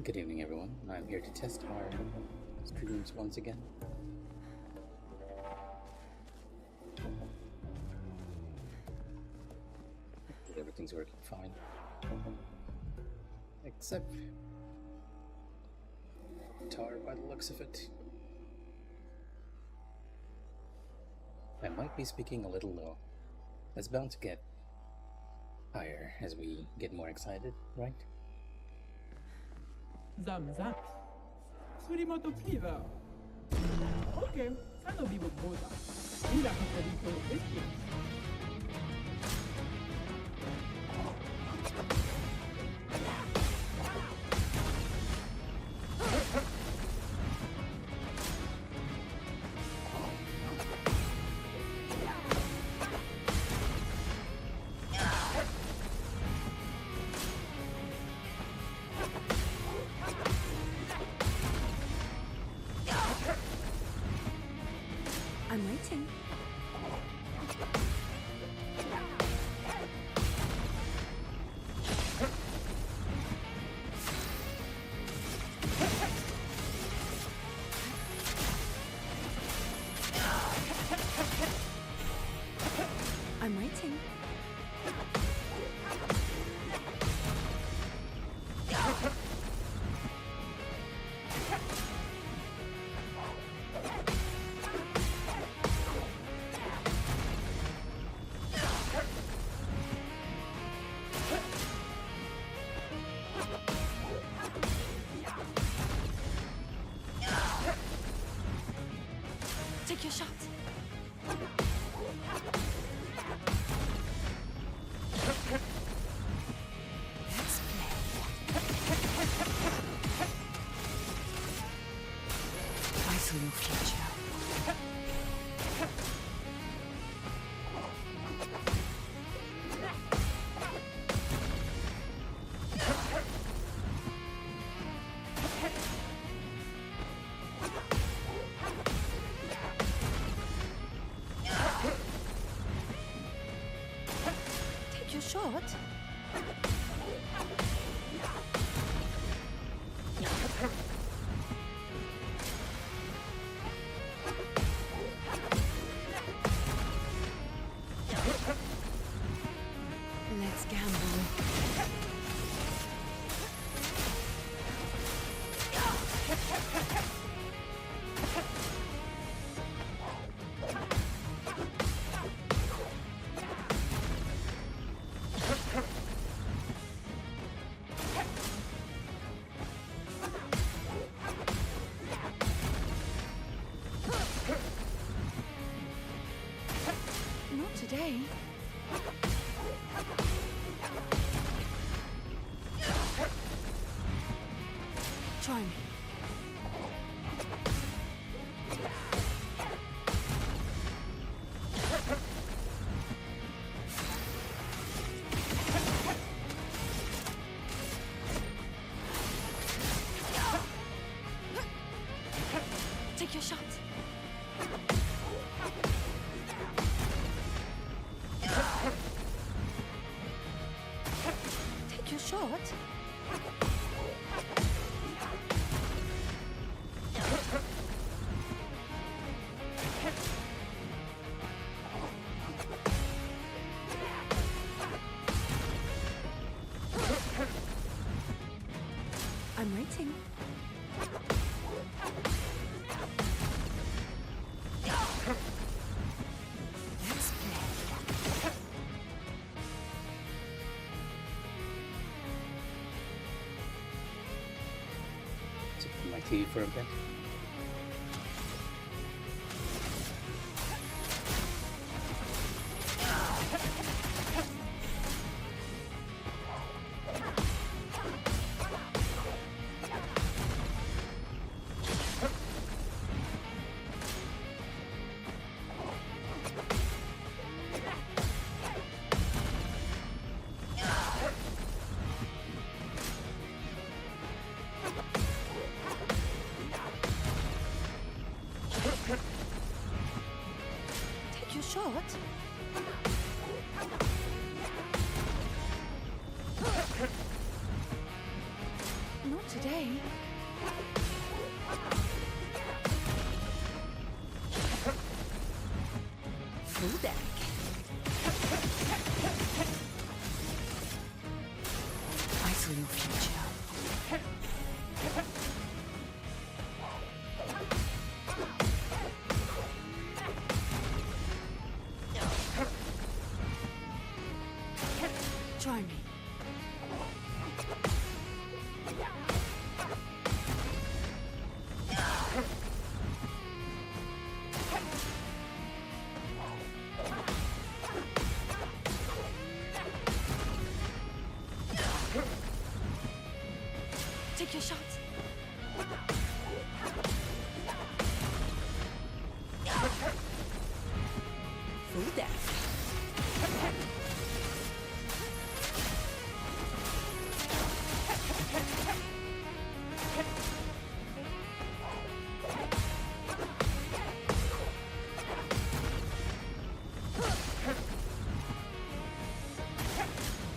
Good evening, everyone. I'm here to test our streams once again. Everything's working fine. Except guitar by the looks of it. I might be speaking a little low. It's bound to get higher as we get more excited, right? Zam. Surimoto Cleaver. Okay, Sano Vivo Boda. Mira Casadito Biscuit. I'm waiting. I'm waiting. Take your shot. Let's play. I saw your future. Take your shot. Let's gamble. Not today. Try me. Take your shot. Take your shot. I'm waiting. Let's play. Took my TV for a bit. Take your shot. Not today. Take your shot. Full death.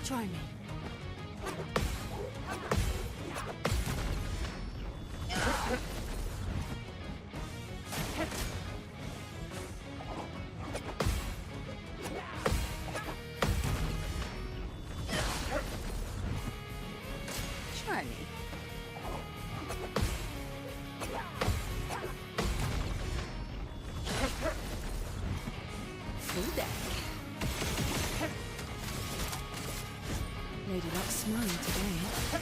Try me. Try me. Full deck. Lady Luck's smiling today.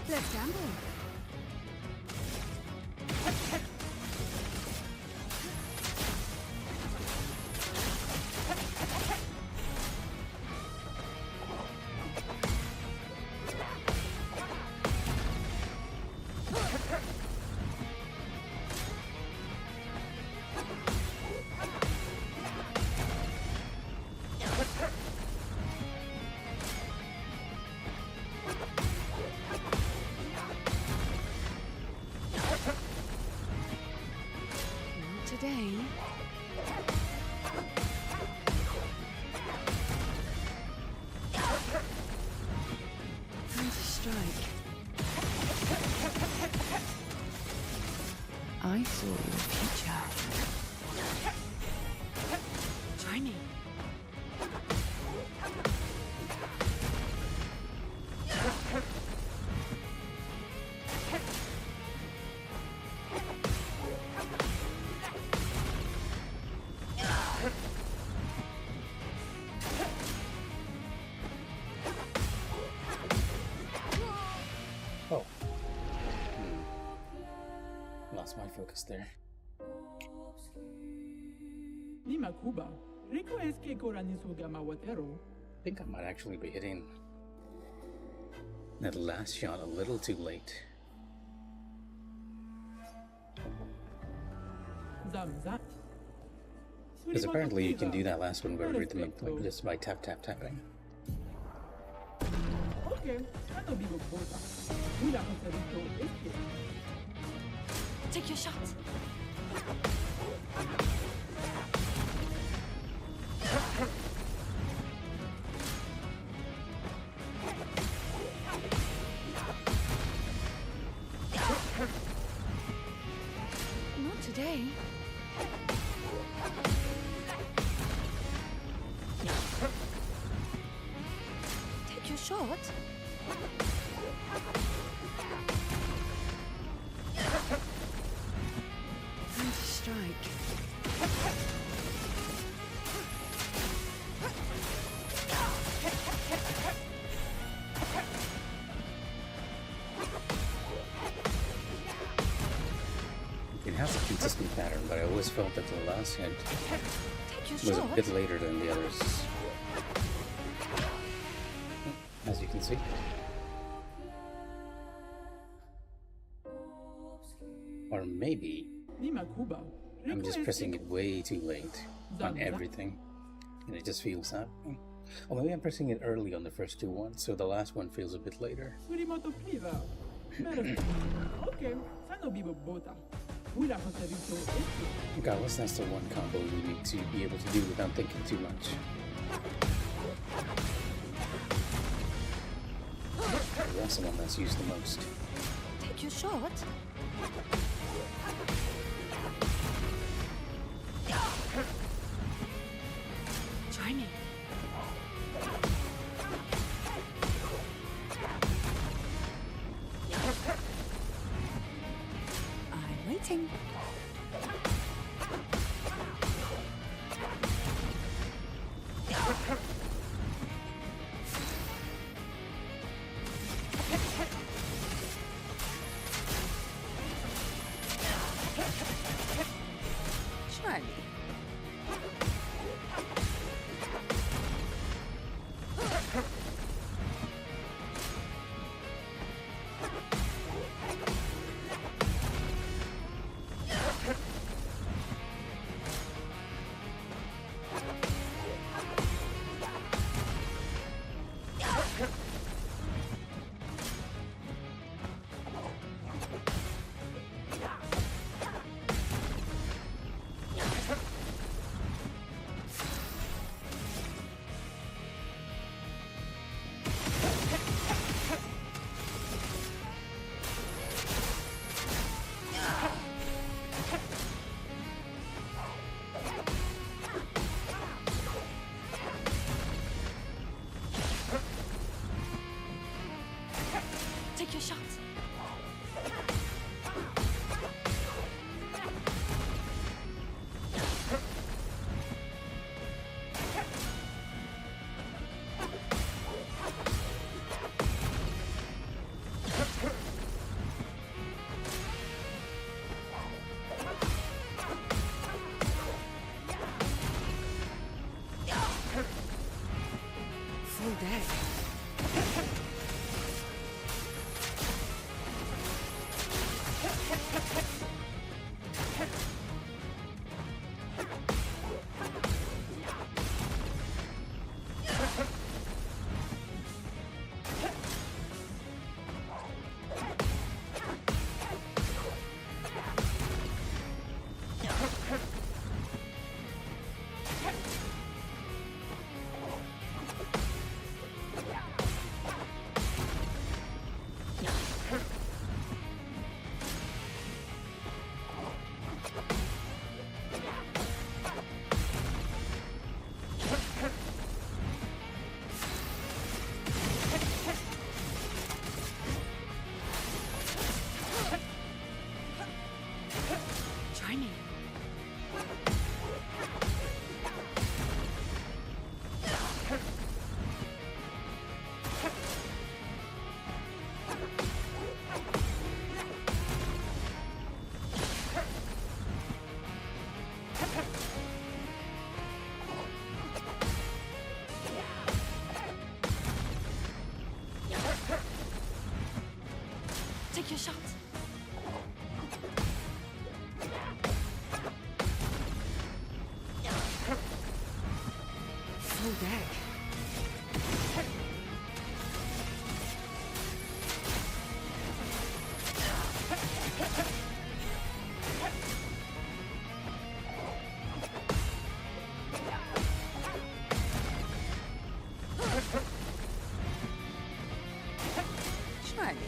Let's gamble. Today. Time to strike. I saw your future. Try me. Oh. Lost my focus there. Lima Cuba. Rico es que Coranisuga Mawatero. I think I might actually be hitting that last shot a little too late. Zamzat. Because apparently you can do that last one very rhythmically just by tapping. Okay, ano bigo bota. Mula ko sa dito este. Take your shot. Not today. Take your shot. Time to strike. It has a consistent pattern, but I always felt that the last hit Take your was a shot. bit later than the others. As you can see. Or maybe Lima Cuba. I'm Rico just es pressing que- it way too late on everything. And it just feels that. Or maybe I'm pressing it early on the first two ones, so the last one feels a bit later. Surimoto Pliva. Okay, sano bigo bota. Mula ko sa dito este. Regardless, that's the one combo we need to be able to do without thinking too much. That's the one that's used the most. Take your shot. Try me. Take your shot. Full deck. Try me. Take your shot. Full deck. Try me.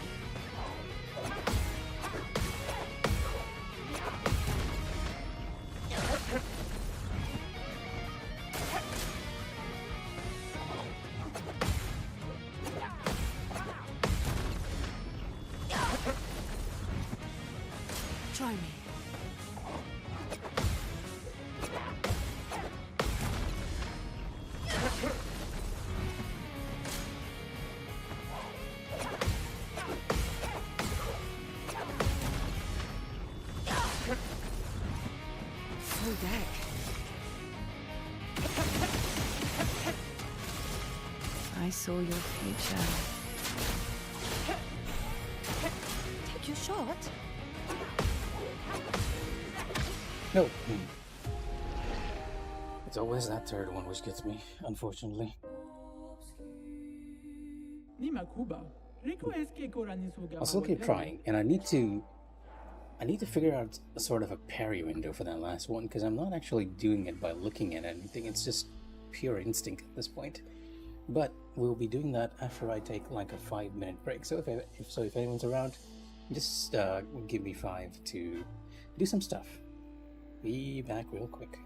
Try me. Full deck. I saw your future. Take your shot. No. It's always that third one which gets me, unfortunately. Ni makuba. Rico eske korani soga. I'll still keep trying, and I need to figure out a sort of a parry window for that last one, because I'm not actually doing it by looking at anything. It's just pure instinct at this point. But we'll be doing that after I take like a 5-minute break. So if anyone's around, just give me 5 to do some stuff. Be back real quick.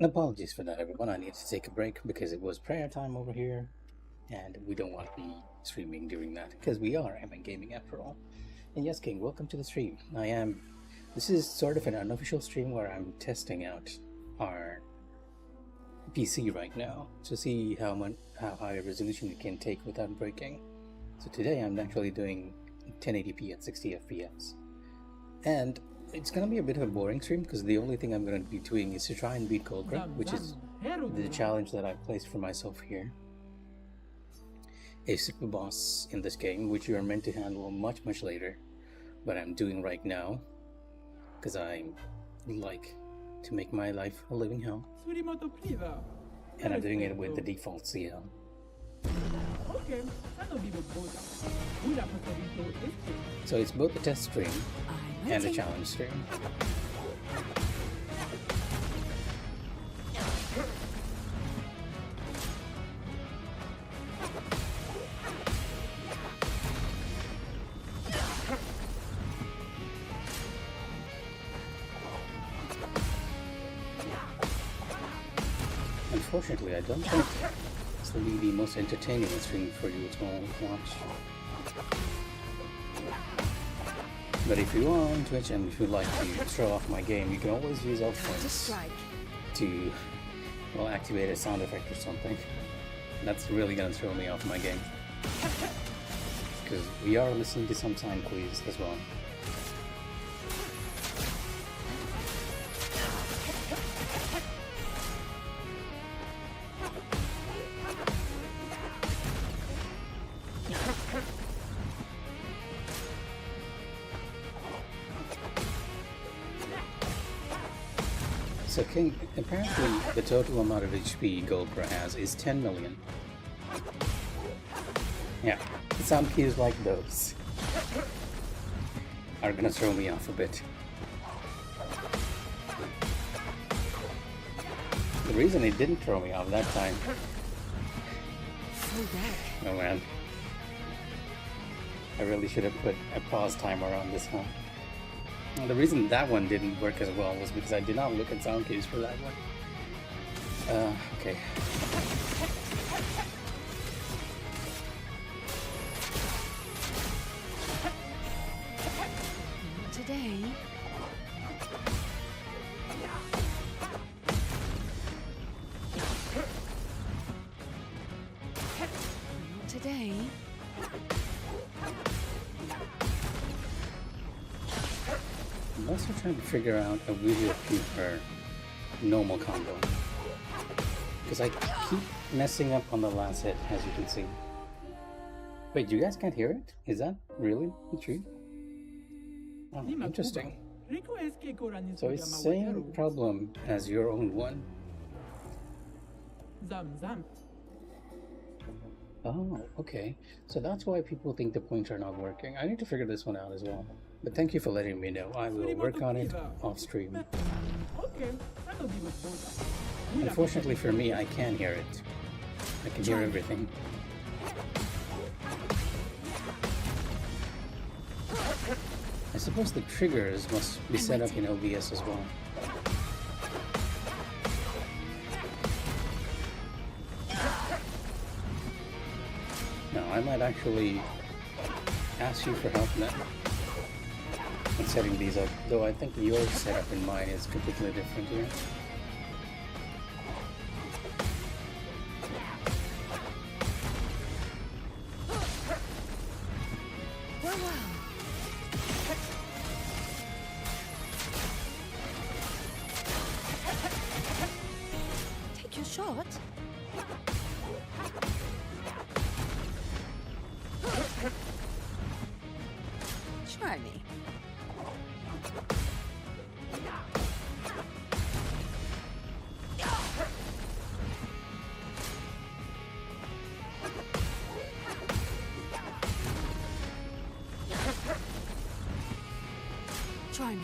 Apologies for that, everyone. I need to take a break because it was prayer time over here, and we don't want to be streaming during that because we are Emmen Gaming after all. And yes, King, welcome to the stream. This is sort of an unofficial stream where I'm testing out our PC right now to see how high a resolution it can take without breaking. So today I'm actually doing 1080p at 60 FPS. And it's gonna be a bit of a boring stream because the only thing I'm gonna be doing is to try and beat Goldra, which is the challenge that I've placed for myself here. A super boss in this game, which you are meant to handle much later, but I'm doing right now because I like to make my life a living hell, and I'm doing it with the default CL. So it's both a test stream and a challenge stream. Unfortunately, I don't think it's the most entertaining stream for you to watch. But if you are on Twitch and if you'd like to throw off my game, you can always use alt points to, well, activate a sound effect or something. That's really gonna throw me off my game. Because we are listening to some time quiz as well. So King, apparently the total amount of HP Goldra has is 10 million. Yeah, sound cues like those are gonna throw me off a bit. The reason it didn't throw me off that time... Oh man. I really should have put a pause timer on this one. Well, the reason that one didn't work as well was because I did not look at sound cues for that one. Okay. Today. Today. I'm also trying to figure out a way to keep her normal combo. Because I keep messing up on the last hit, as you can see. Wait, you guys can't hear it? Is that really true? Oh, interesting. So it's the same problem as your own one. Oh, okay. So that's why people think the points are not working. I need to figure this one out as well. But thank you for letting me know. I will work on it off stream. Unfortunately for me, I can hear it. I can hear everything. I suppose the triggers must be set up in OBS as well. No, I might actually ask you for help now in setting these up, though I think your setup and mine is completely different here. Take your shot. Try me. Try me.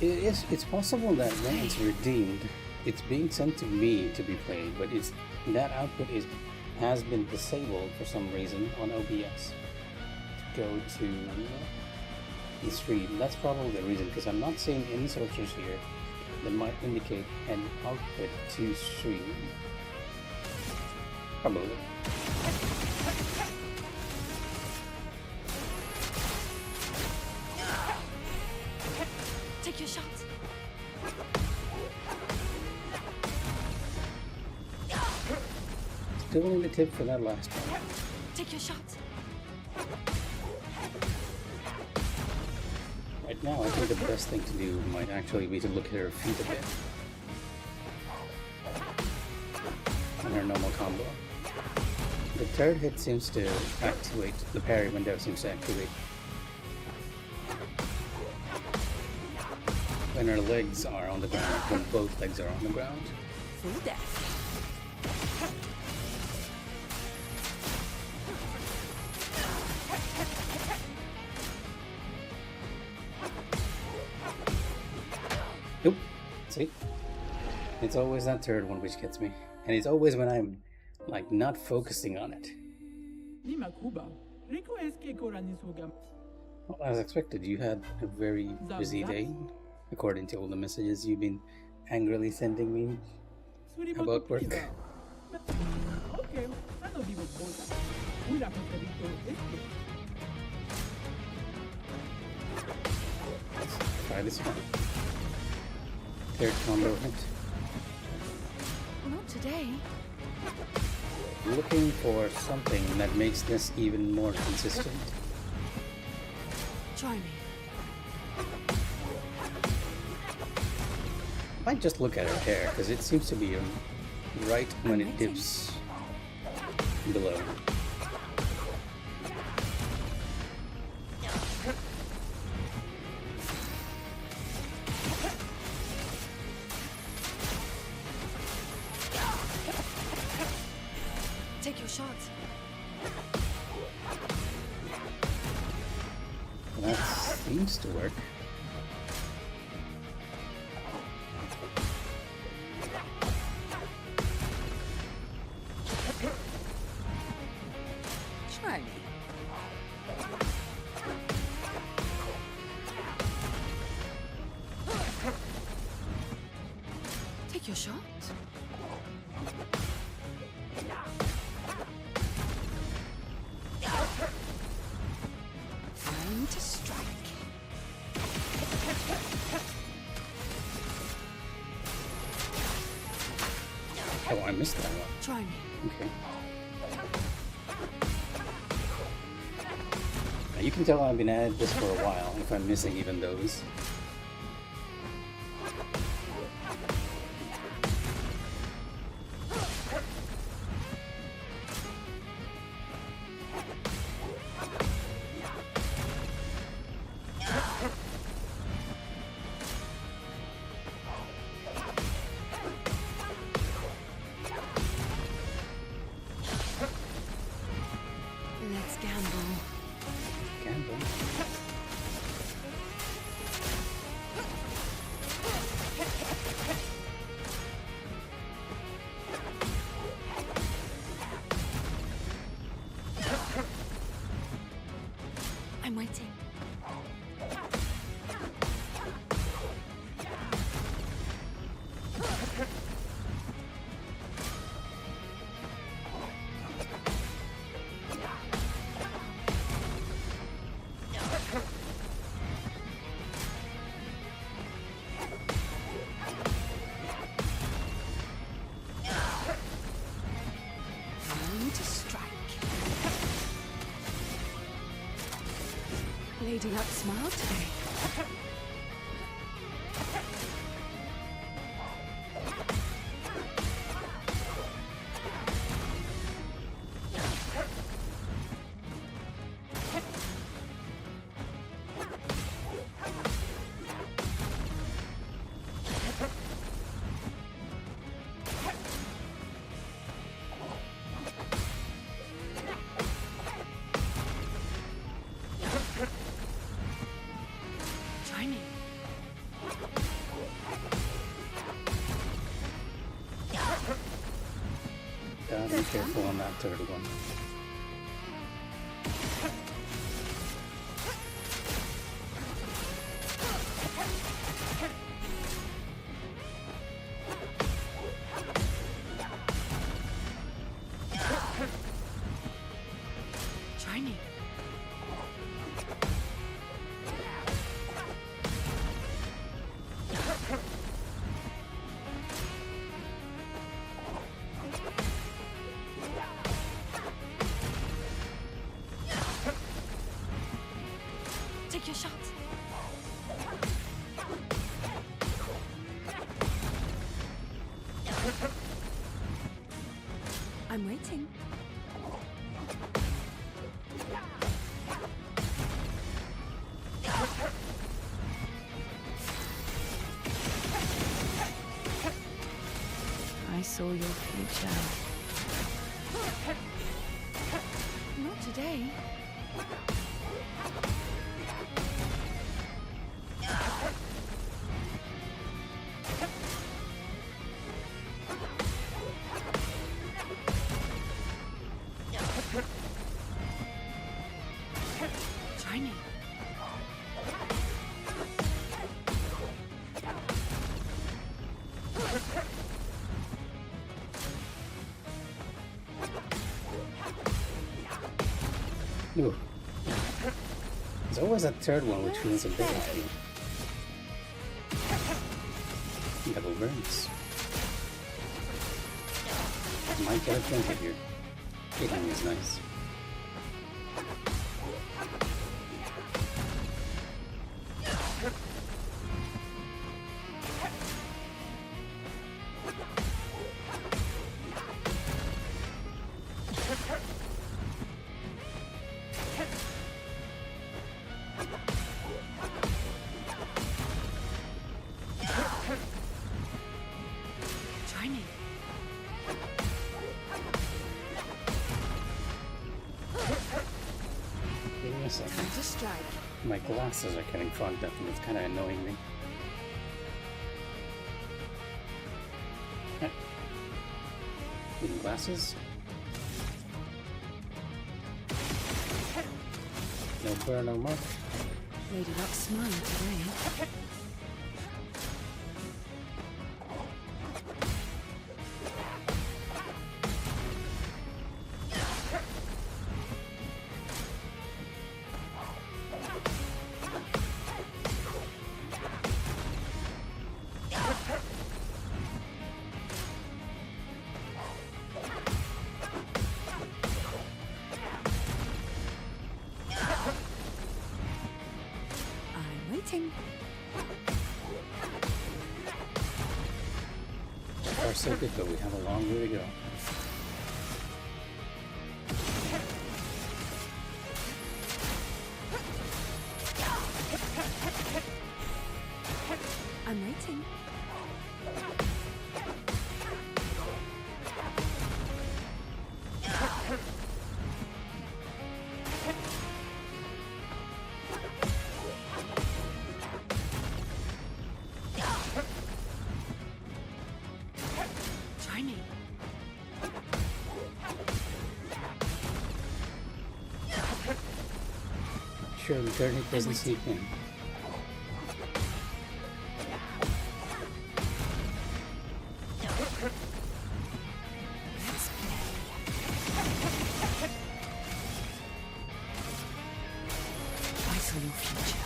It's possible that when it's redeemed, it's being sent to me to be played, but that output has been disabled for some reason on OBS. Go to the stream. That's probably the reason, because I'm not seeing any searches here that might indicate an output to stream. Probably. Take your shots. Still need a tip for that last one. Take your shots. Right now, I think the best thing to do might actually be to look at her feet a bit. And her normal combo. The third hit seems to activate, the parry window seems to activate when her legs are on the ground, when both legs are on the ground. Full death. Nope. See? It's always that third one which gets me. And it's always when I'm, like, not focusing on it. Ni makuba. Rico eske korani sugam. Well, as expected, you had a very busy day, according to all the messages you've been angrily sending me about work. Okay, sano bibo bota. Wila conservito eske. Let's try this one. Third combo hit. Not today. Looking for something that makes this even more consistent. Try me. I might just look at her hair, because it seems to be right when it dips below. Take your shots. That seems to work. Try me. Take your shot. Time to strike. Oh, I missed that one. Try me. Okay. Now you can tell I've been at this for a while if I'm missing even those. Let's gamble. Gamble. I'm waiting. Time to strike. Lady Luck smiled today. Try me. Be careful on that third one. I'm waiting. I saw your future. Not today. Try me. Ooh. There's always a third one which feels a bit iffy. Double burns. Might get a 20 here. Hitting is nice. Try me. Give me a second. Time to strike. My glasses are getting fogged up and it's kind of annoying me. Need glasses? No burn, no mark. Lady Luck smile today. I'm waiting. So far so good, but we have a long way to go. I'm waiting. Try me. Sure, the dirty doesn't sneak in. Let's play. I saw your future.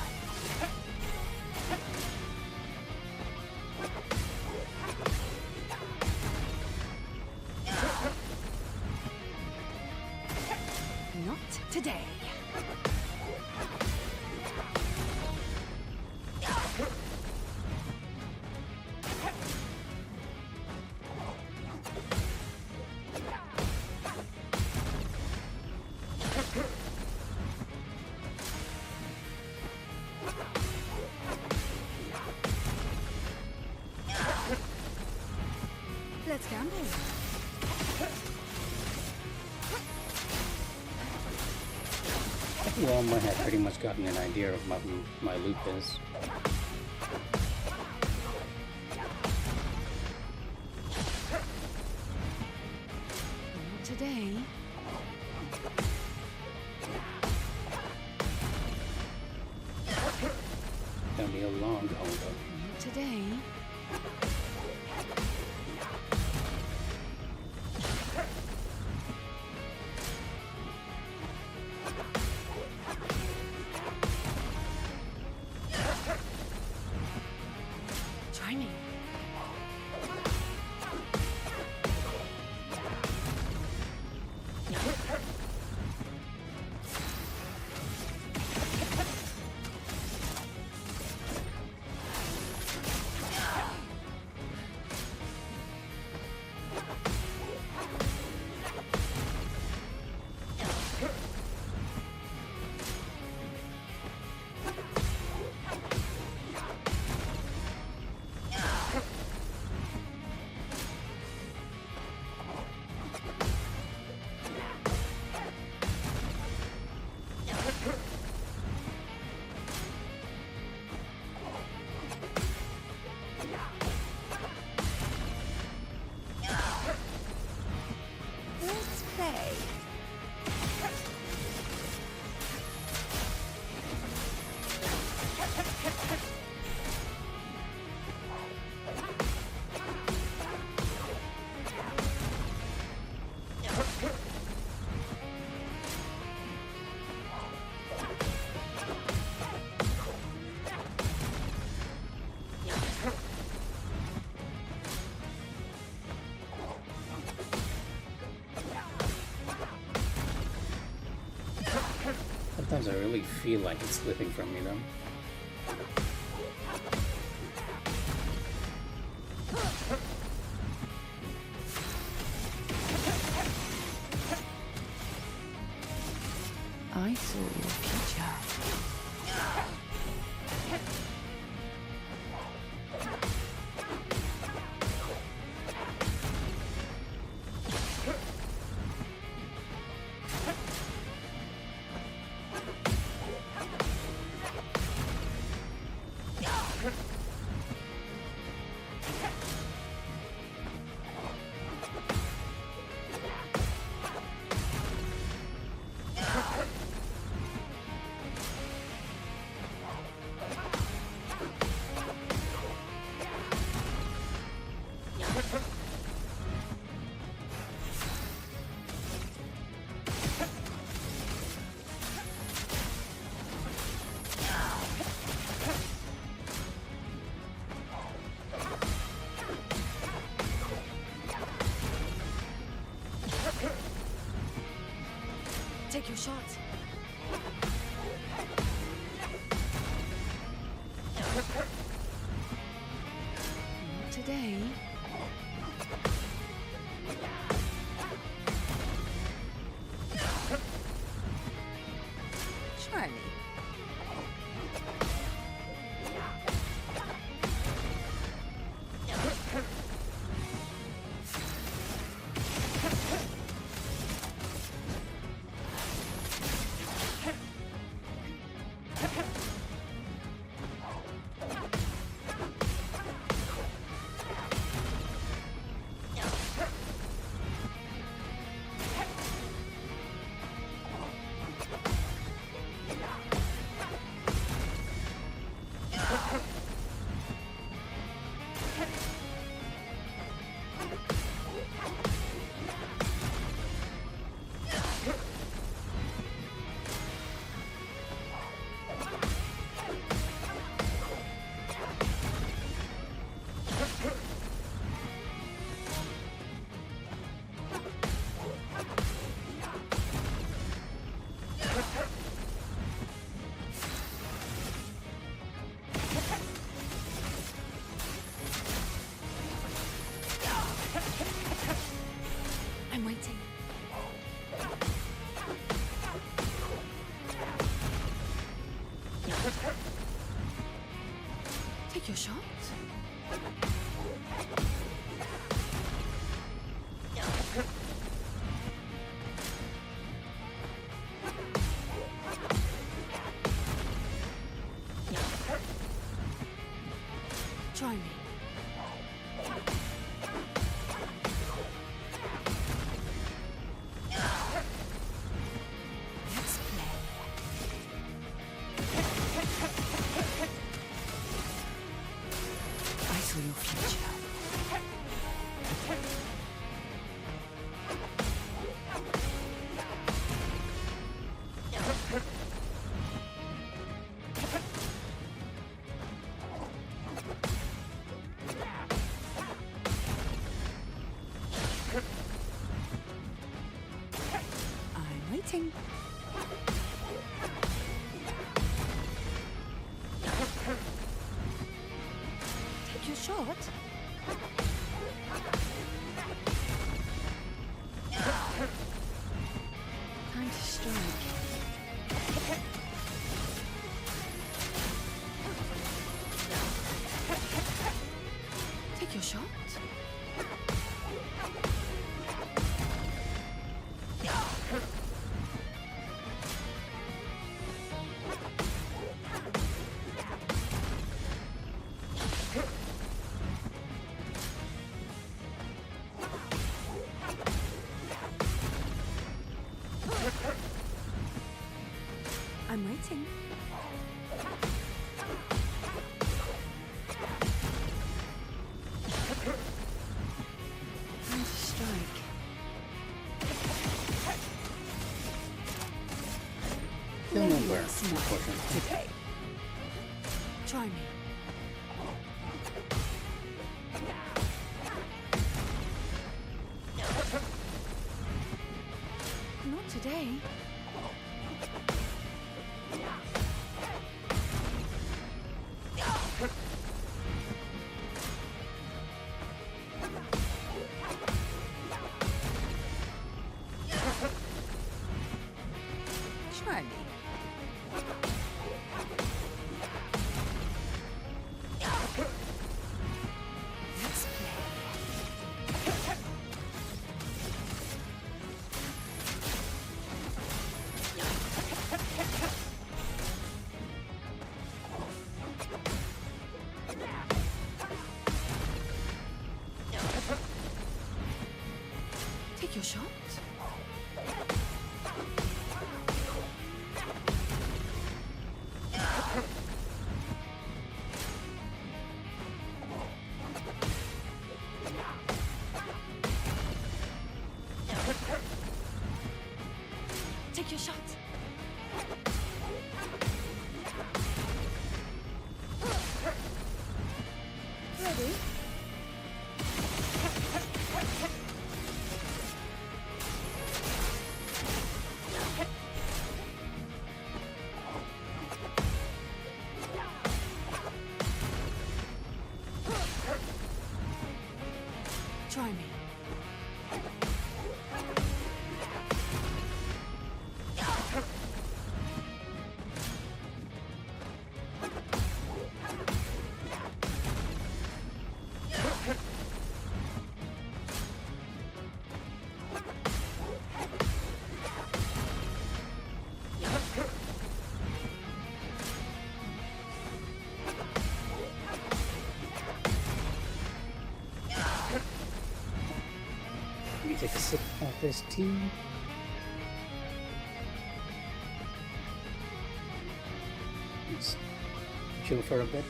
Not today. Let's gamble. Well, I had pretty much gotten an idea of what my loop is. Not today. Gonna be a long haul though. Not today. Try me. Sometimes I really feel like it's slipping from me, though. I saw your future. Take your shot. Not today. Try me. I'm waiting. Take your shot. Try me. Let's play. I saw your future. I'm waiting. Take your shot. Time to strike. Take your shot. I'm waiting. Time to strike. Still Maybe nowhere, it's not unfortunately. today. Try me. Not today. Take your shot. Take your shot. Ready? Try me. Let me take a sip of this tea. Let's chill for a bit.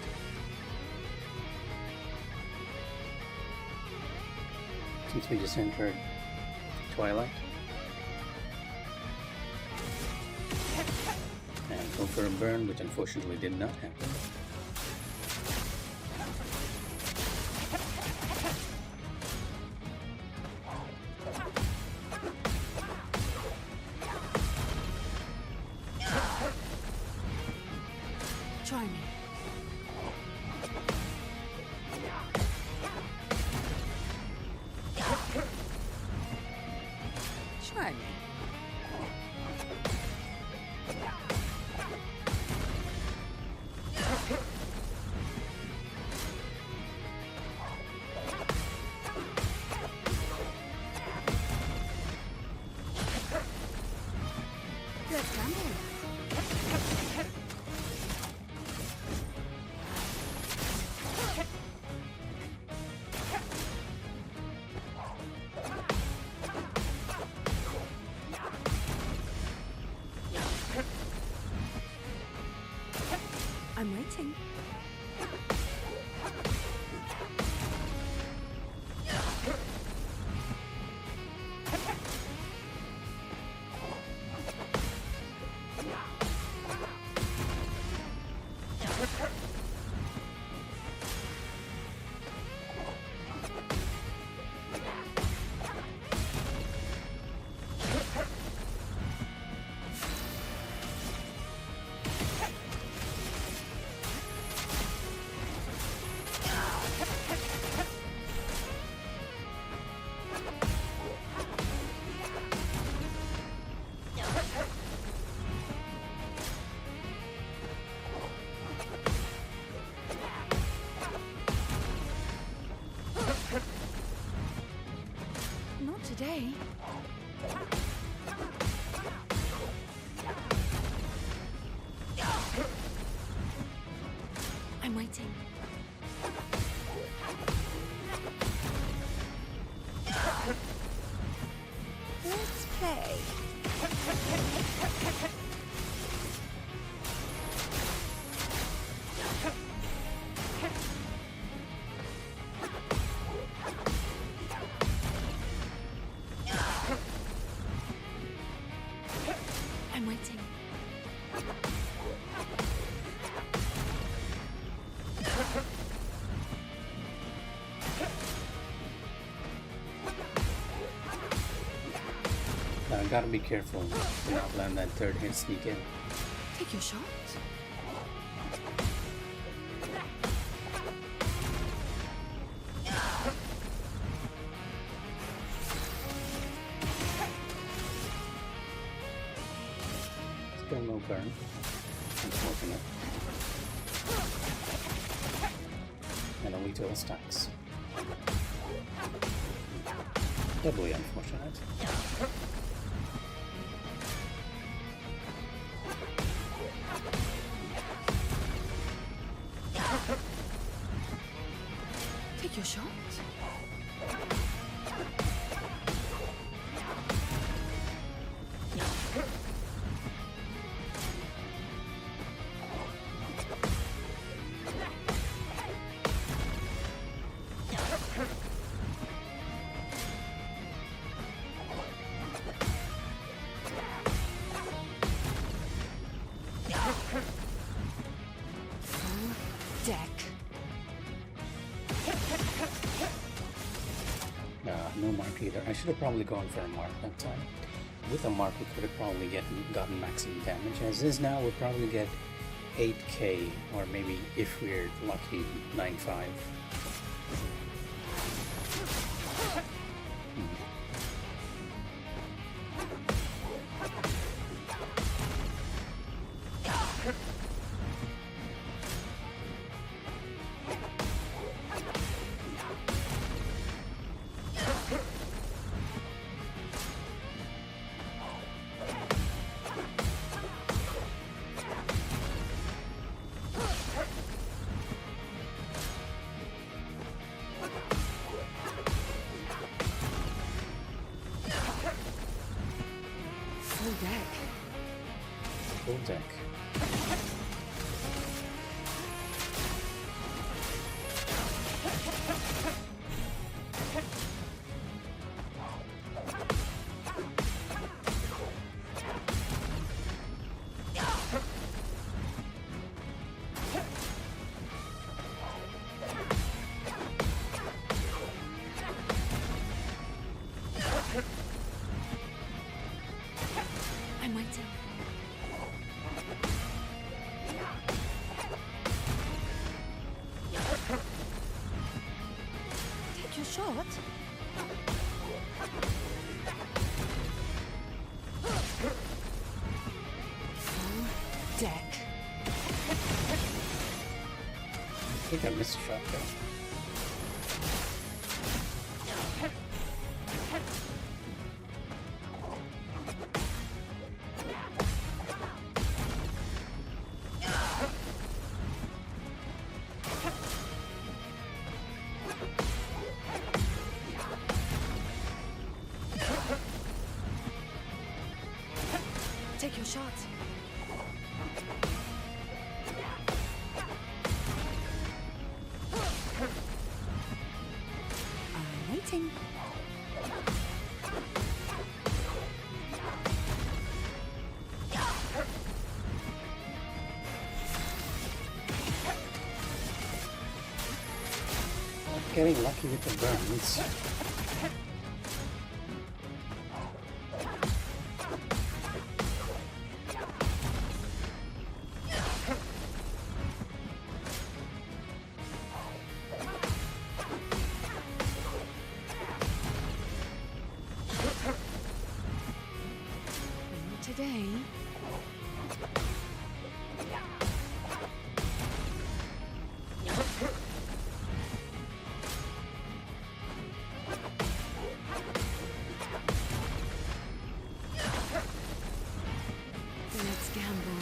Since we just entered twilight. And go for a burn, which unfortunately did not happen. Try me. Try me. Let's gamble. I'm waiting. Not today. I'm waiting. Let's play. I'm waiting. I gotta be careful to not land that third hit sneak in. Take your shot. Still no burn. Unfortunate. And only 12 stacks. Doubly unfortunate. Take your shot. either. I should have probably gone for a mark that time. With a mark, we could have probably gotten maximum damage. As is now, we'll probably get 8k, or maybe, if we're lucky, 9.5. Full deck. Full deck. I'm waiting. Take your shot. Full deck. I think I missed a shot though. Take your shot. I'm waiting. Getting lucky with the burns. Today. Let's gamble.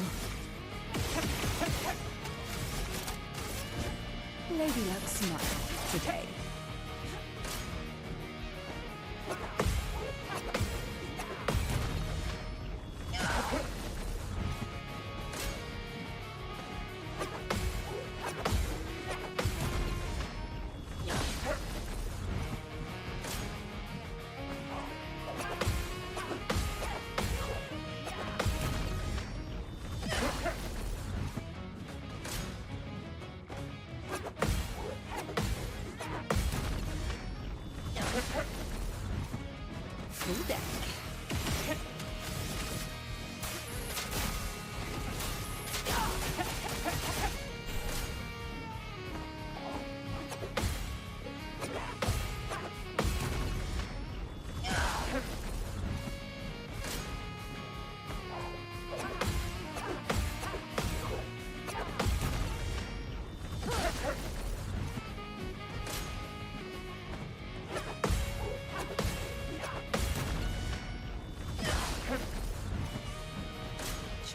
Lady Luck smile today. Full deck.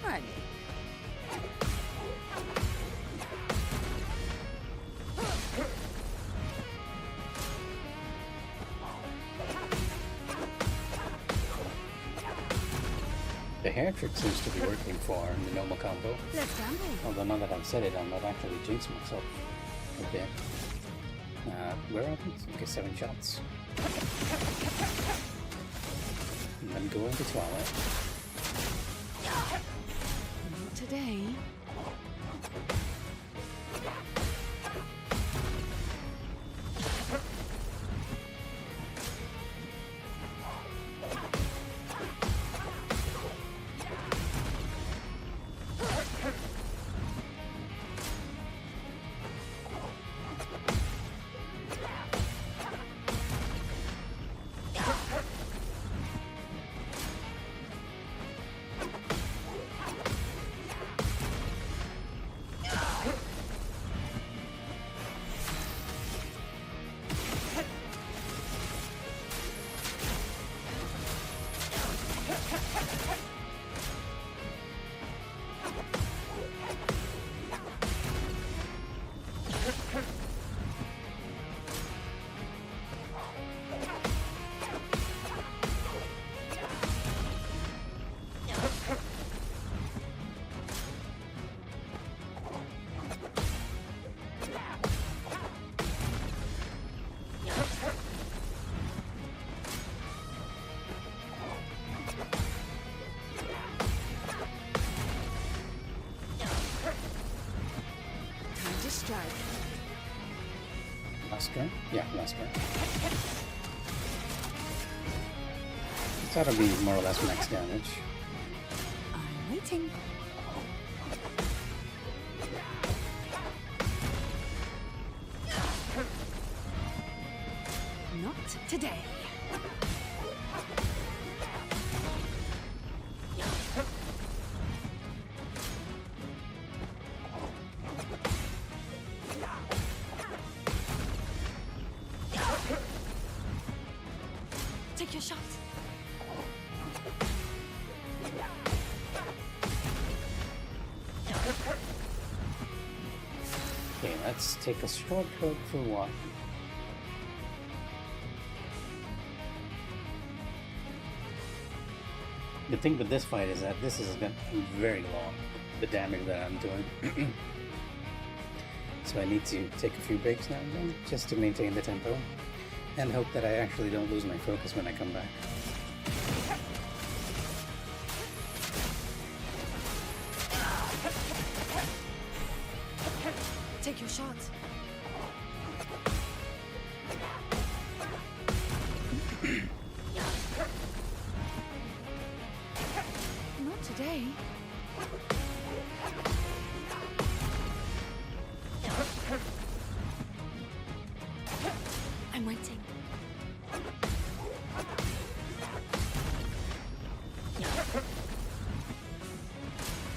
Charlie. The hair trick seems to be working for the normal combo. Let's gamble. Although now that I've said it, I might actually jinx myself a bit. Where are we? Okay, 7 shots. And then go into Twilight. Not today. turn? Yeah, last turn. That'll be more or less max damage. I'm waiting. Not today. Take your shot. Okay, let's take a shortcut for one. The thing with this fight is that this is going to be very long, the damage that I'm doing. So I need to take a few breaks now and then, just to maintain the tempo, and hope that I actually don't lose my focus when I come back. Take your shot. Not today. I'm waiting.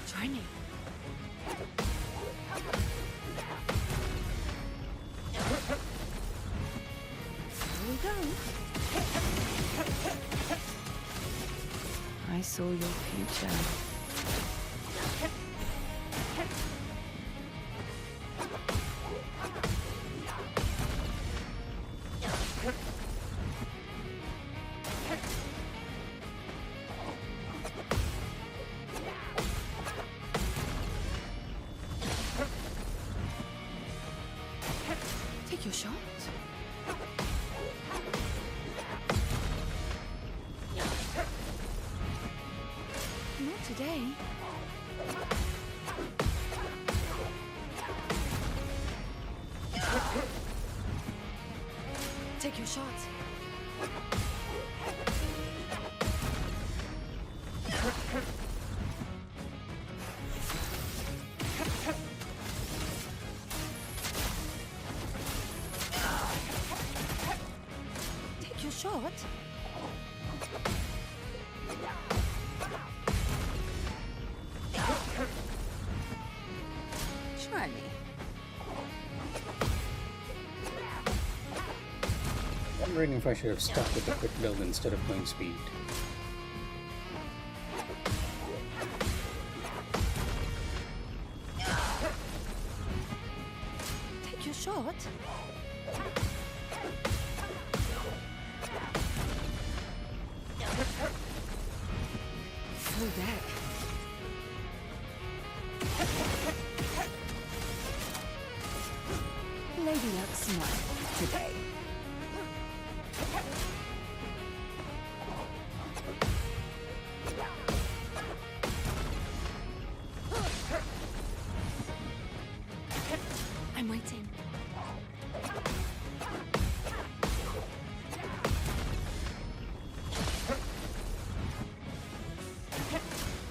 Try me. Here we go. I saw your future. Take your shot. Not today. Take your shot. Take your shot. Try me. Wondering if I should have stuck with the quick build instead of going speed. Take your shot. Full deck. Lady Luck smile today. I'm waiting.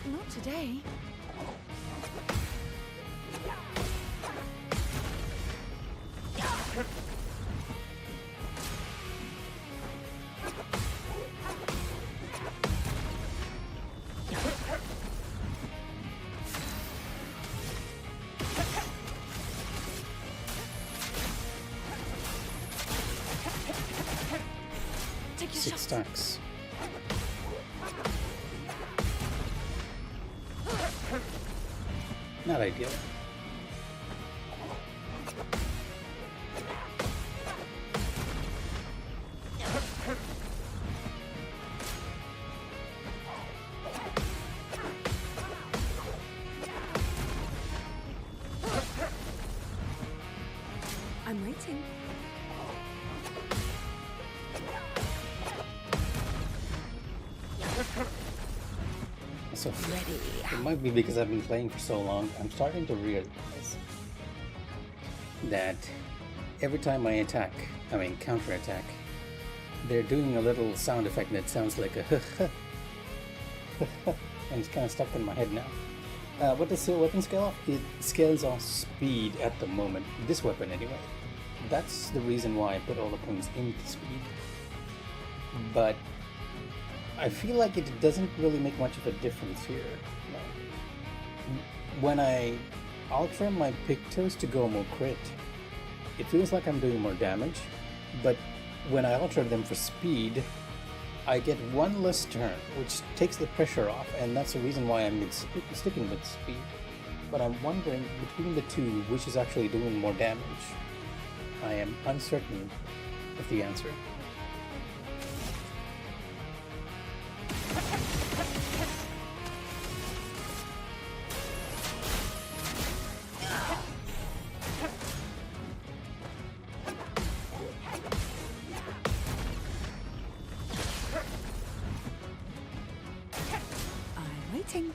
Not today. Take your 6 shot. stacks. Not ideal. I'm waiting. So Ready. it might be because I've been playing for so long, I'm starting to realize that every time I attack, counterattack, they're doing a little sound effect that sounds like a and it's kind of stuck in my head now. What does the weapon scale off? It scales off speed at the moment. This weapon, anyway. That's the reason why I put all the points into speed. But I feel like it doesn't really make much of a difference here. When I alter my pictos to go more crit, it feels like I'm doing more damage. But when I alter them for speed, I get one less turn, which takes the pressure off, and that's the reason why I'm sticking with speed. But I'm wondering, between the two, which is actually doing more damage? I am uncertain of the answer. I'm waiting.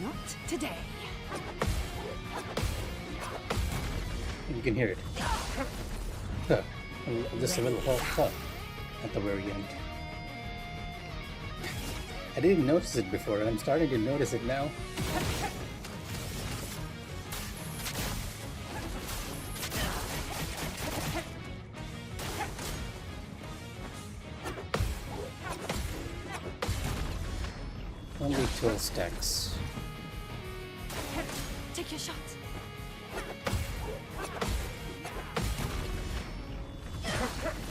Not today. You can hear it. Huh. Just a little huh at the very end. I didn't notice it before, and I'm starting to notice it now. Only 12 stacks. Take your shot.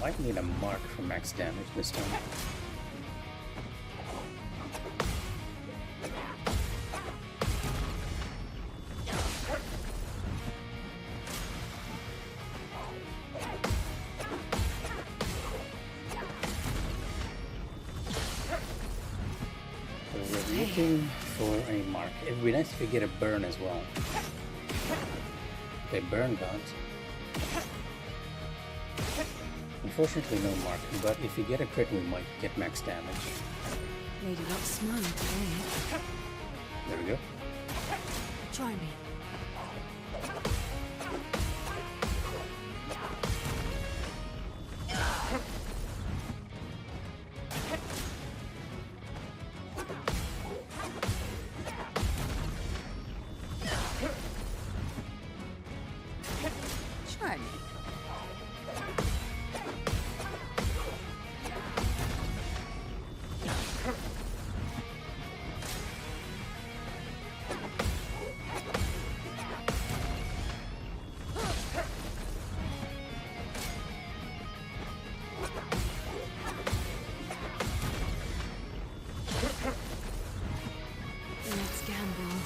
Might need a mark for max damage this time. So we're looking for a mark. It would be nice if we get a burn as well. Okay, burn gods. Unfortunately, no mark, but if you get a crit, we might get max damage. Lady Luck's smiling today. There we go. Try me. Try me. Let's gamble.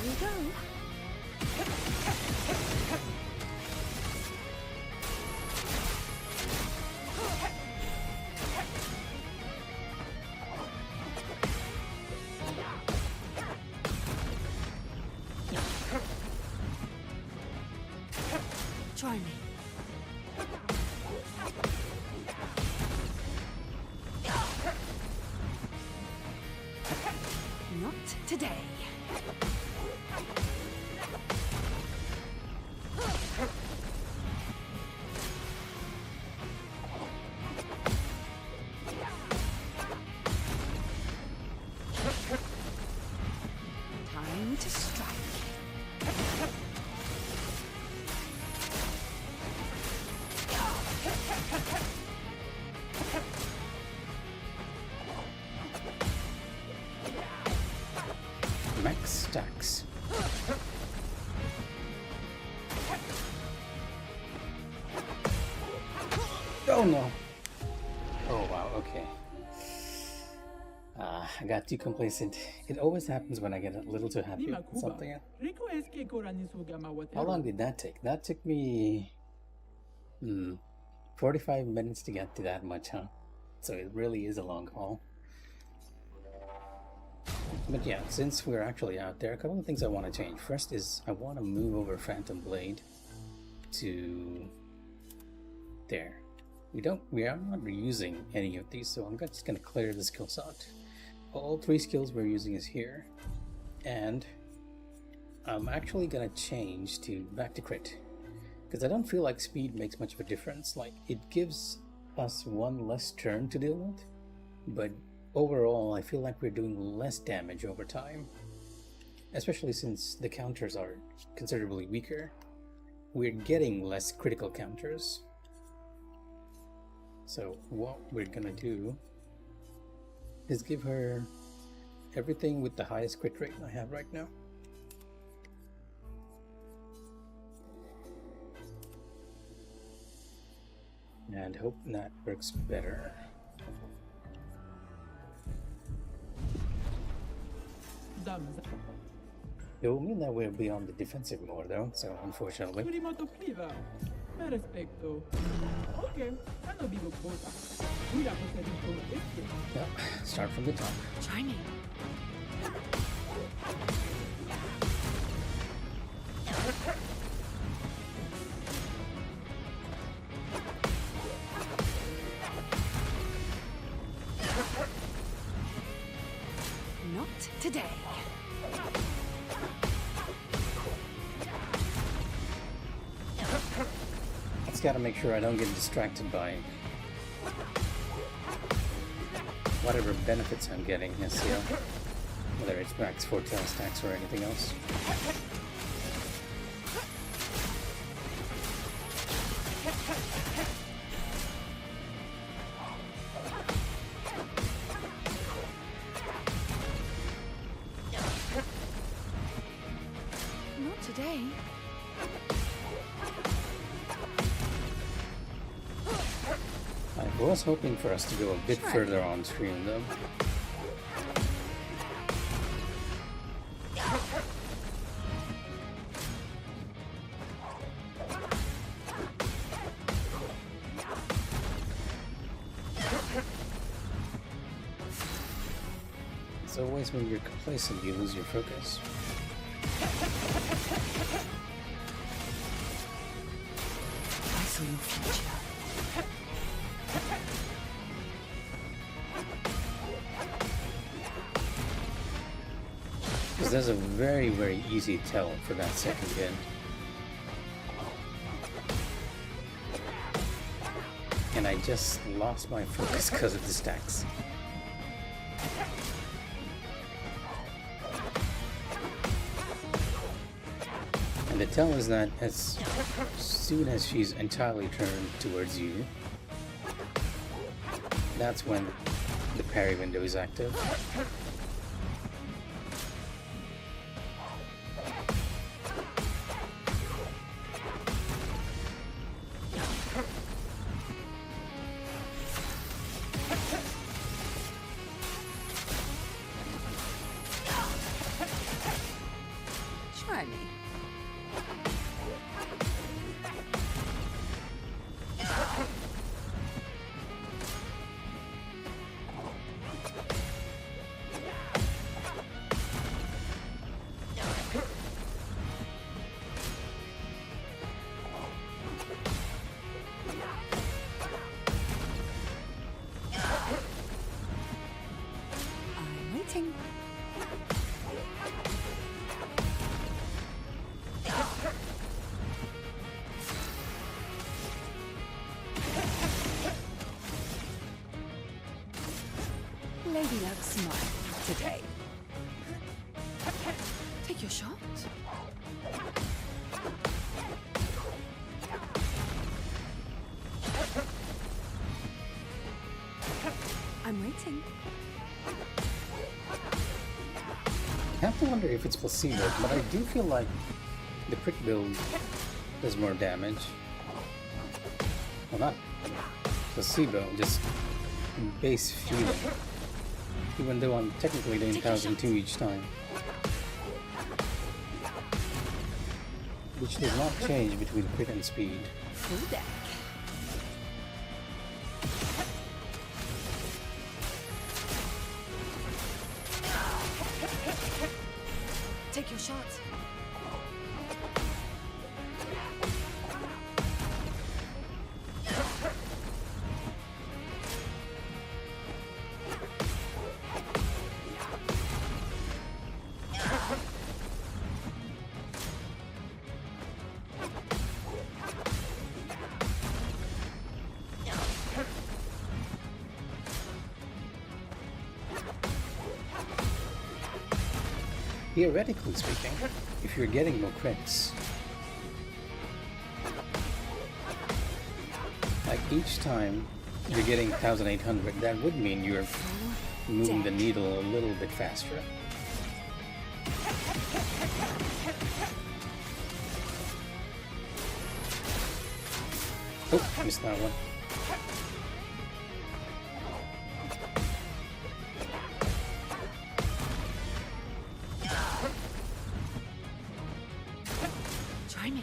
Here we go. Try me. Not today. Time to strike. Oh no! Oh wow, okay. I got too complacent. It always happens when I get a little too happy Nima with Kuba. something. Riko eske kora nisugama How long watero. did that take? That took me 45 minutes to get to that much, huh? So it really is a long haul. But yeah, since we're actually out there, a couple of things I want to change. First is I want to move over Phantom Blade to there. We are not reusing any of these, so I'm just gonna clear the skills out. All 3 skills we're using is here, and I'm actually gonna change to back to crit because I don't feel like speed makes much of a difference. Like, it gives us 1 less turn to deal with, but overall I feel like we're doing less damage over time, especially since the counters are considerably weaker. We're getting less critical counters. So what we're gonna do is give her everything with the highest crit rate I have right now. And hope that works better. Damza. It will mean that we'll be on the defensive more though, so unfortunately. Turimoto pliva. Me respecto. Ok, sanno vivo bota. Guida poterito eske. Yep, start from the top. Try me. Not today. Just gotta make sure I don't get distracted by whatever benefits I'm getting this year, whether it's max 4 tail stacks or anything else. Not today. I was hoping for us to go a bit further on screen though. It's always when you're complacent you lose your focus. I saw your future. Because there's a very, very easy tell for that second hit. And I just lost my focus because of the stacks. And the tell is that as soon as she's entirely turned towards you, that's when the parry window is active. Try me. I'm waiting. Lady Luck smile today. Take your shot. I'm waiting. I have to wonder if it's placebo, but I do feel like the prick build does more damage. Well, not placebo, just base feeling. Even though I'm technically doing 1002 each time. Which does not change between crit and speed. Full deck. Take your shot. Theoretically speaking, if you're getting more crits, like each time you're getting 1800, that would mean you're moving the needle a little bit faster. Oh, missed that one. Try me.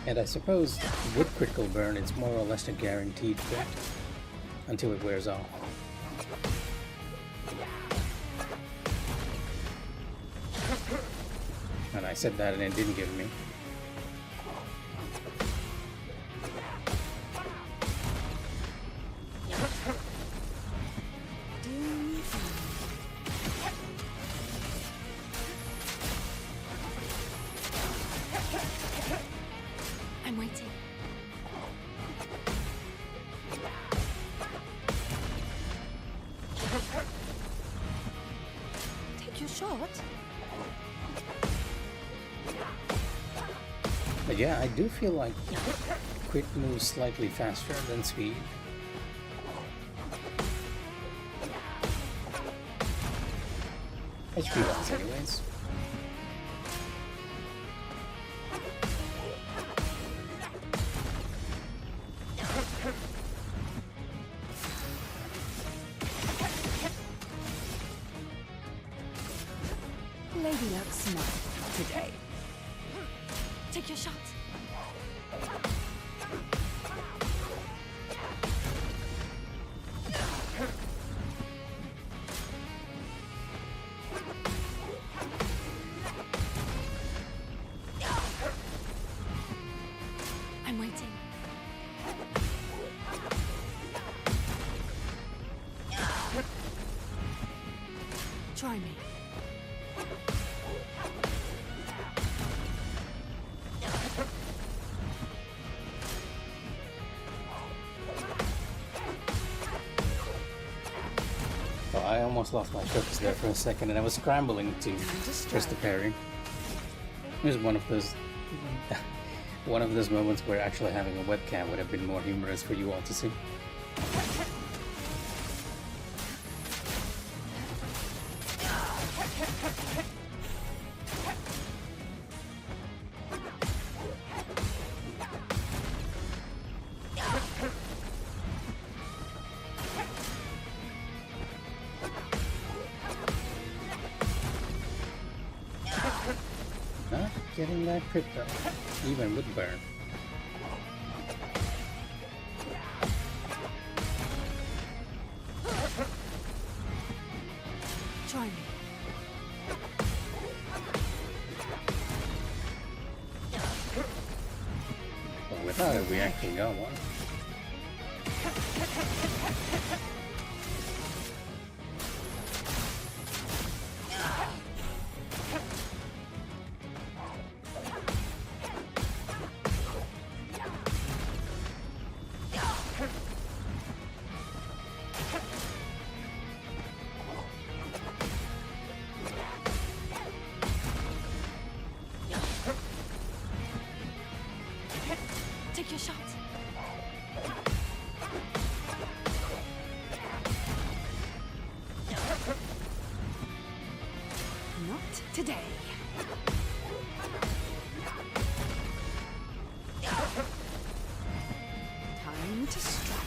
And I suppose with critical burn, it's more or less a guaranteed crit until it wears off. And I said that and it didn't give me. I'm waiting. Take your shot. But yeah, I do feel like crit moves slightly faster than speed. HP wise anyways. Lady Luck smile today. Take your shot. I'm waiting. Try me. Well, I almost lost my focus there for a second and I was scrambling to press the parry. It was one of those moments where actually having a webcam would have been more humorous for you all to see. Not getting that crit though, even with burn. Try me. But without it, we actually got one. Take your shot. Not today. to strike.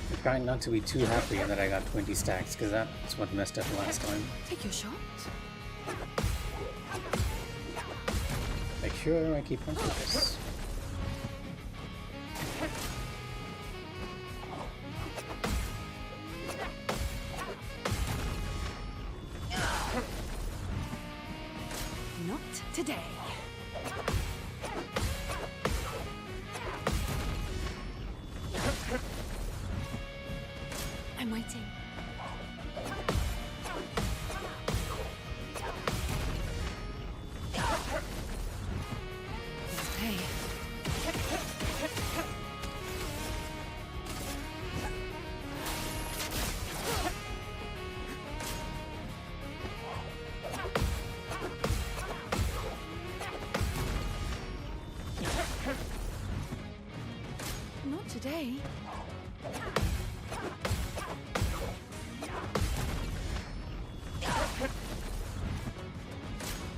I'm trying not to be too happy that I got 20 stacks, because that's what messed up last time. Take your shot. Make sure I keep my focus. Not today. I'm waiting. Hey. Not today.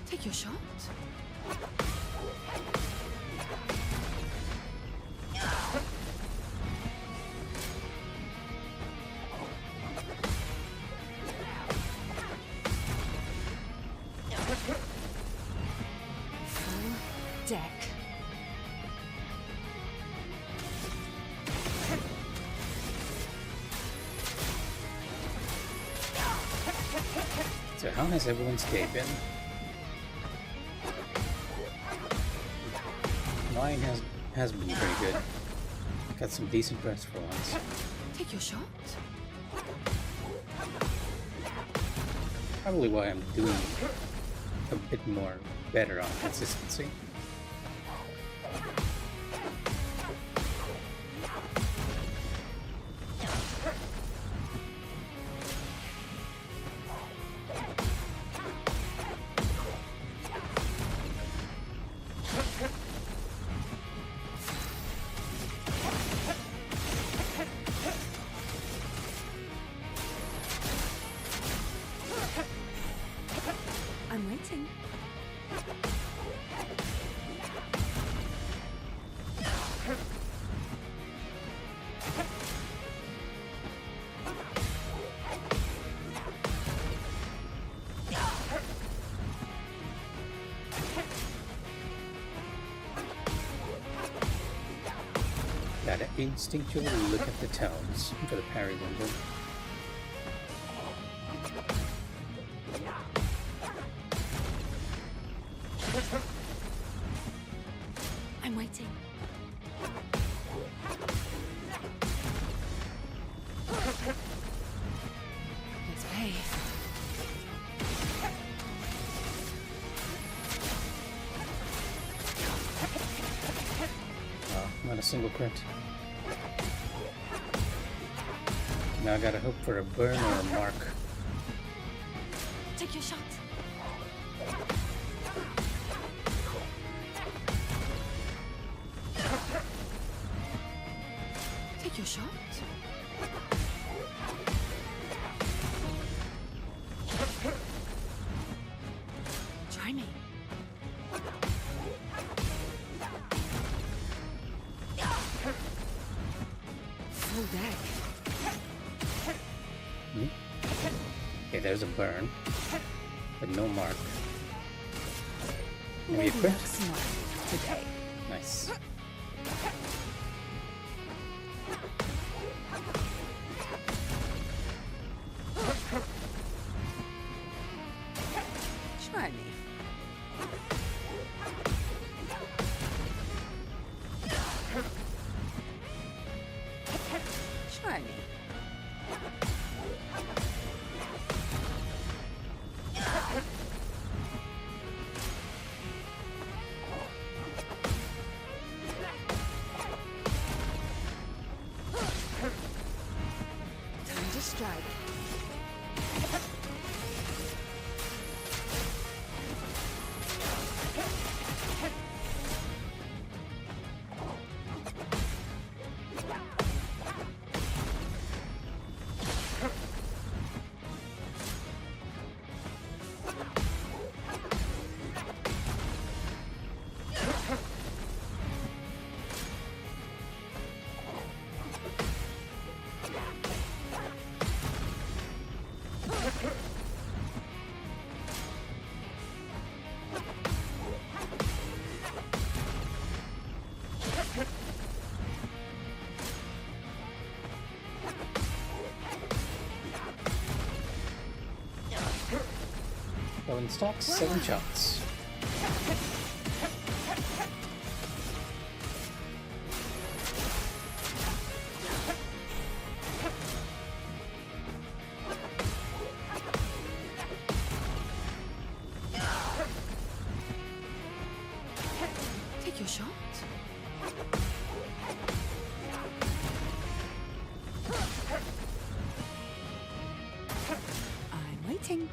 Take your shot. Full deck. So how has everyone's day been? Mine has been pretty good. Got some decent rest for once. Take your shot. Probably why I'm doing a bit more better on consistency. I'm waiting. Gotta instinctually look at the tones for the parry window. I'm waiting. Let's pay. Not a single crit. Now I gotta hope for a burn or a mark. Take your shot. Take your shot. Try me. Full deck. Okay, there's a burn, but no mark. Maybe a Maybe crit? not smart today. Nice. Try me. Try me. Time to strike. So in stock, 7 shots. Take your shot. I'm waiting.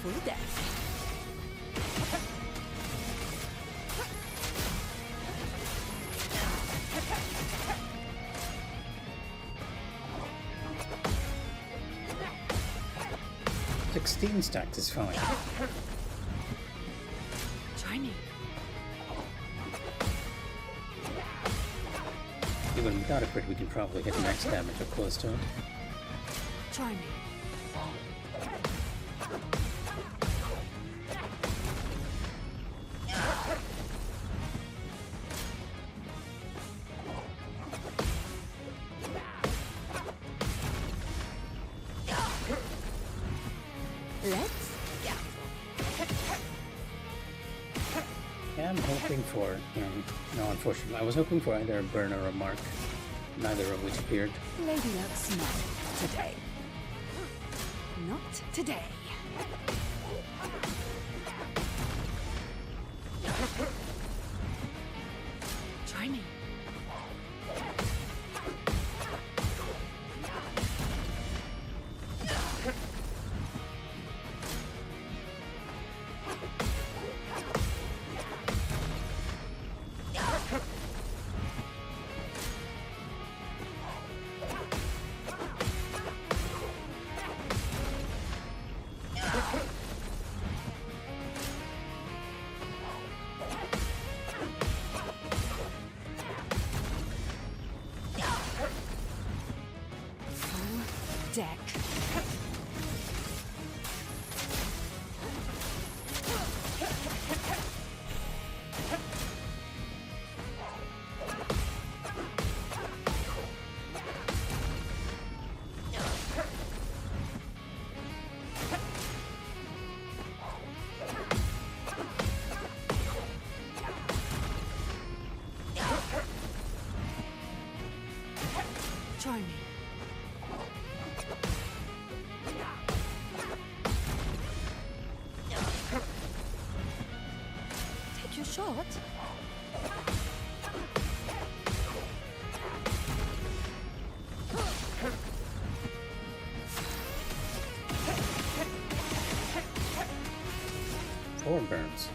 Full death. 16 stacked is fine. Try me. Even without a crit, we can probably hit max damage or close to it. Try me. Let's go. Yeah, I'm hoping for, no, unfortunately, I was hoping for either a burn or a mark, neither of which appeared. Lady Luck's not today. Not today. Try me. Full deck. Try me. Take your shot. Four burns.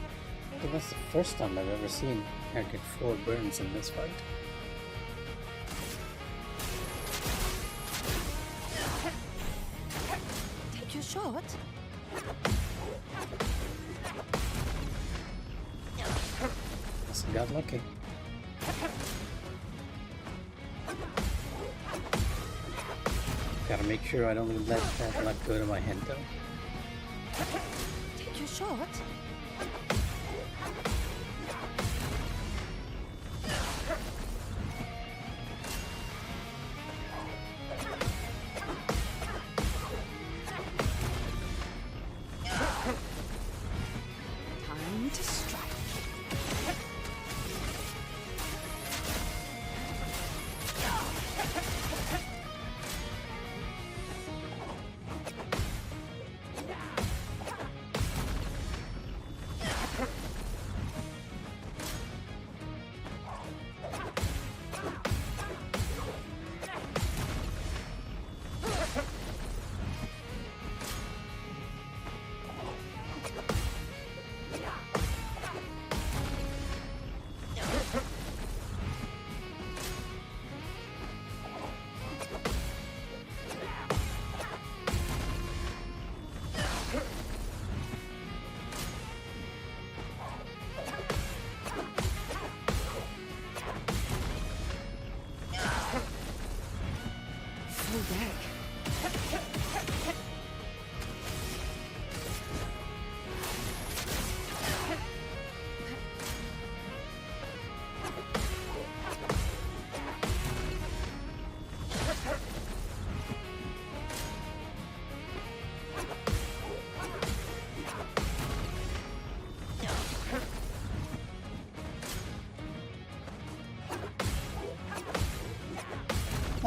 I think that's the first time I've ever seen her get 4 burns in this fight. Take your shot. Must have got lucky. Gotta make sure I don't let that luck go to my head though. Take your shot. Time to strike.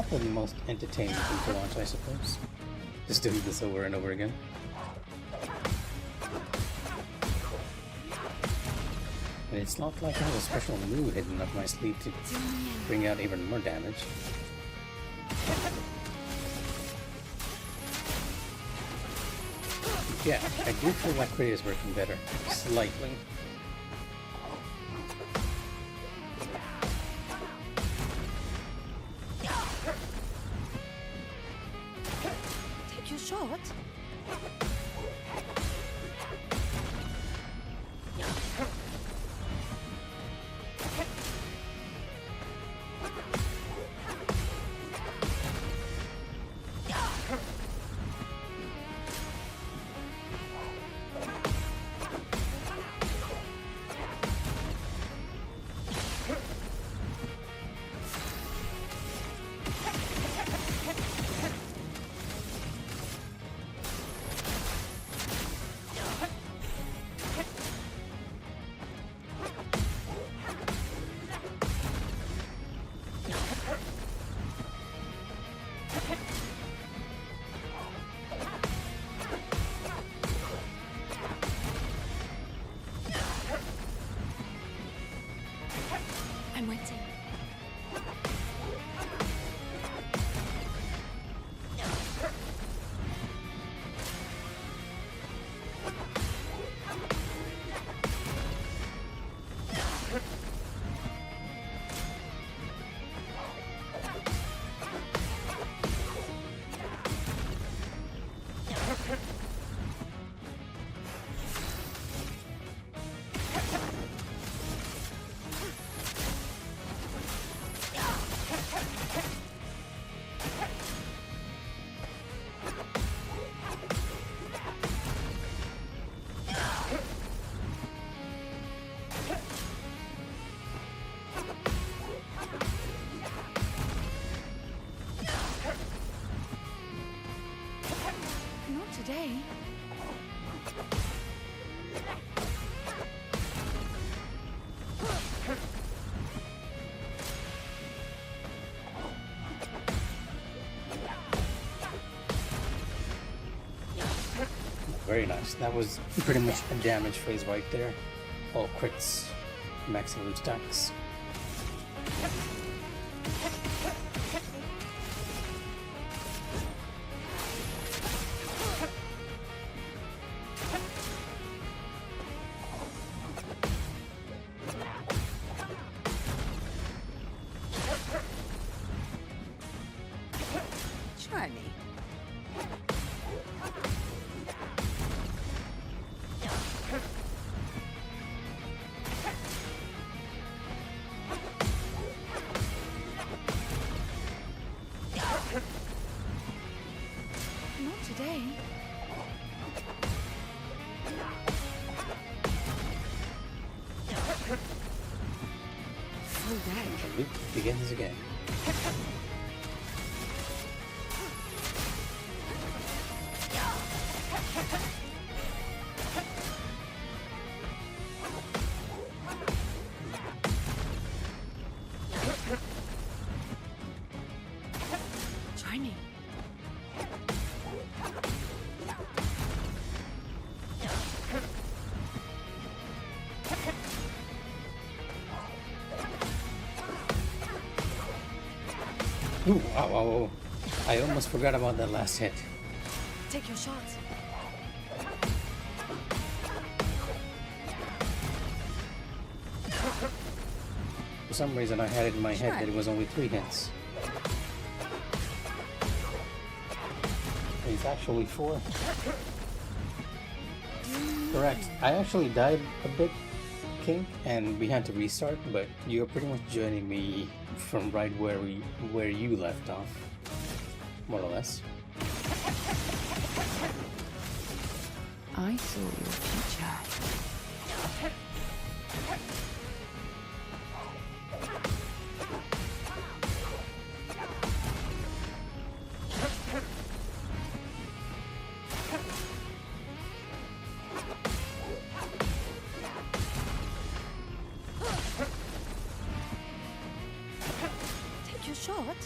exactly the most entertaining thing to watch, I suppose. Just doing this over and over again. And it's not like I have a special move hidden up my sleeve to bring out even more damage. Yeah, I do feel like Crit is working better. Slightly. Take your shot. I'm waiting. Not today. Very nice. That was pretty much a damage phase right there. All crits, maximum stacks. Try me. Not today. Full deck. The loop begins again. Try me. Ooh, ow, ow, ow. I almost forgot about that last hit. Take your shot. For some reason I had it in my head that it was only 3 hits. It's actually 4. Correct. I actually died a bit, King, and we had to restart, but you're pretty much joining me from right where you left off. More or less. I saw your future. Take your shot.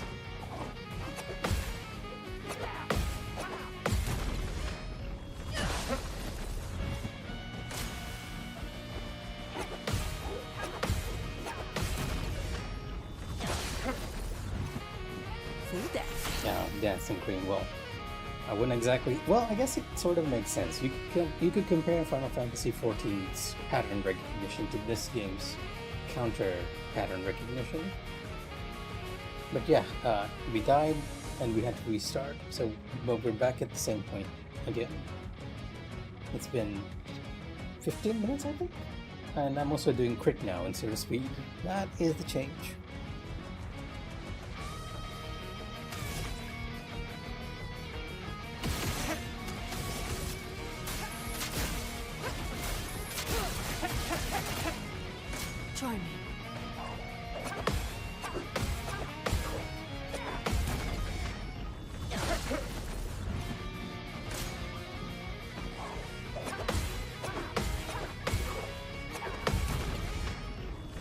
Dancing Queen. Well, I wouldn't exactly. Well, I guess it sort of makes sense. You could compare Final Fantasy XIV's pattern recognition to this game's counter pattern recognition. But yeah, we died and we had to restart. So, but we're back at the same point again. It's been 15 minutes, I think, and I'm also doing crit now instead of speed. That is the change. Try me.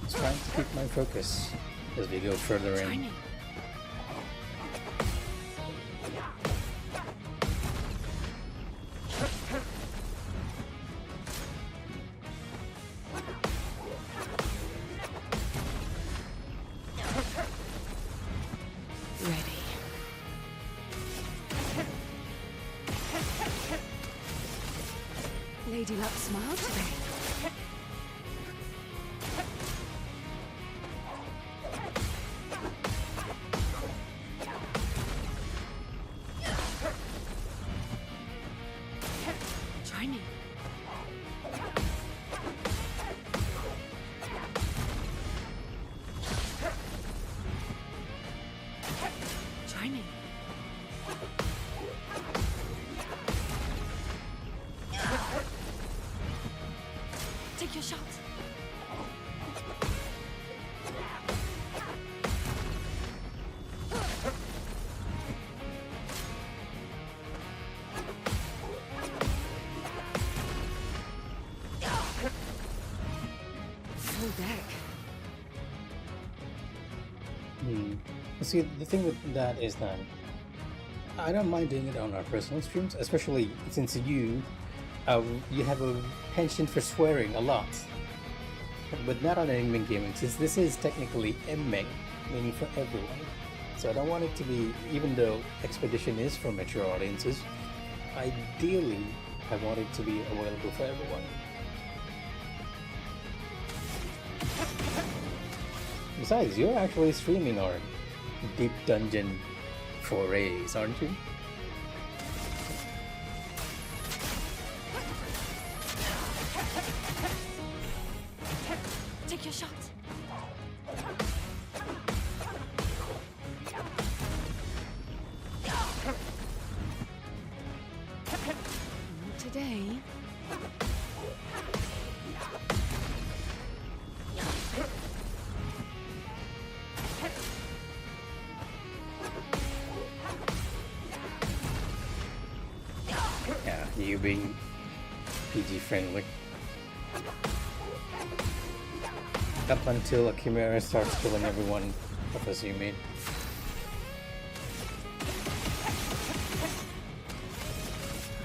Just trying to keep my focus as we go further Try in. me. Ready. Lady Luck smiled today. Try me. Try me. Take your shot. Full deck. See, the thing with that is that I don't mind doing it on our personal streams, especially since you have a penchant for swearing a lot. But not on Emmen Gaming, since this is technically Emmen, meaning for everyone. So I don't want it to be, even though Expedition is for mature audiences, ideally I want it to be available for everyone. Besides, you're actually streaming our deep dungeon forays, aren't you? Take your shot. Not today. Yeah, you being PG friendly. Up until a Chimera starts killing everyone of us, you mean?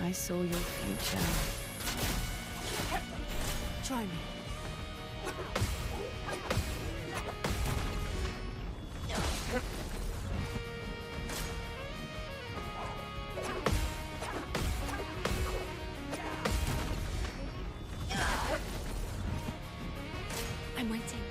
I saw your future. Try me. I'm waiting.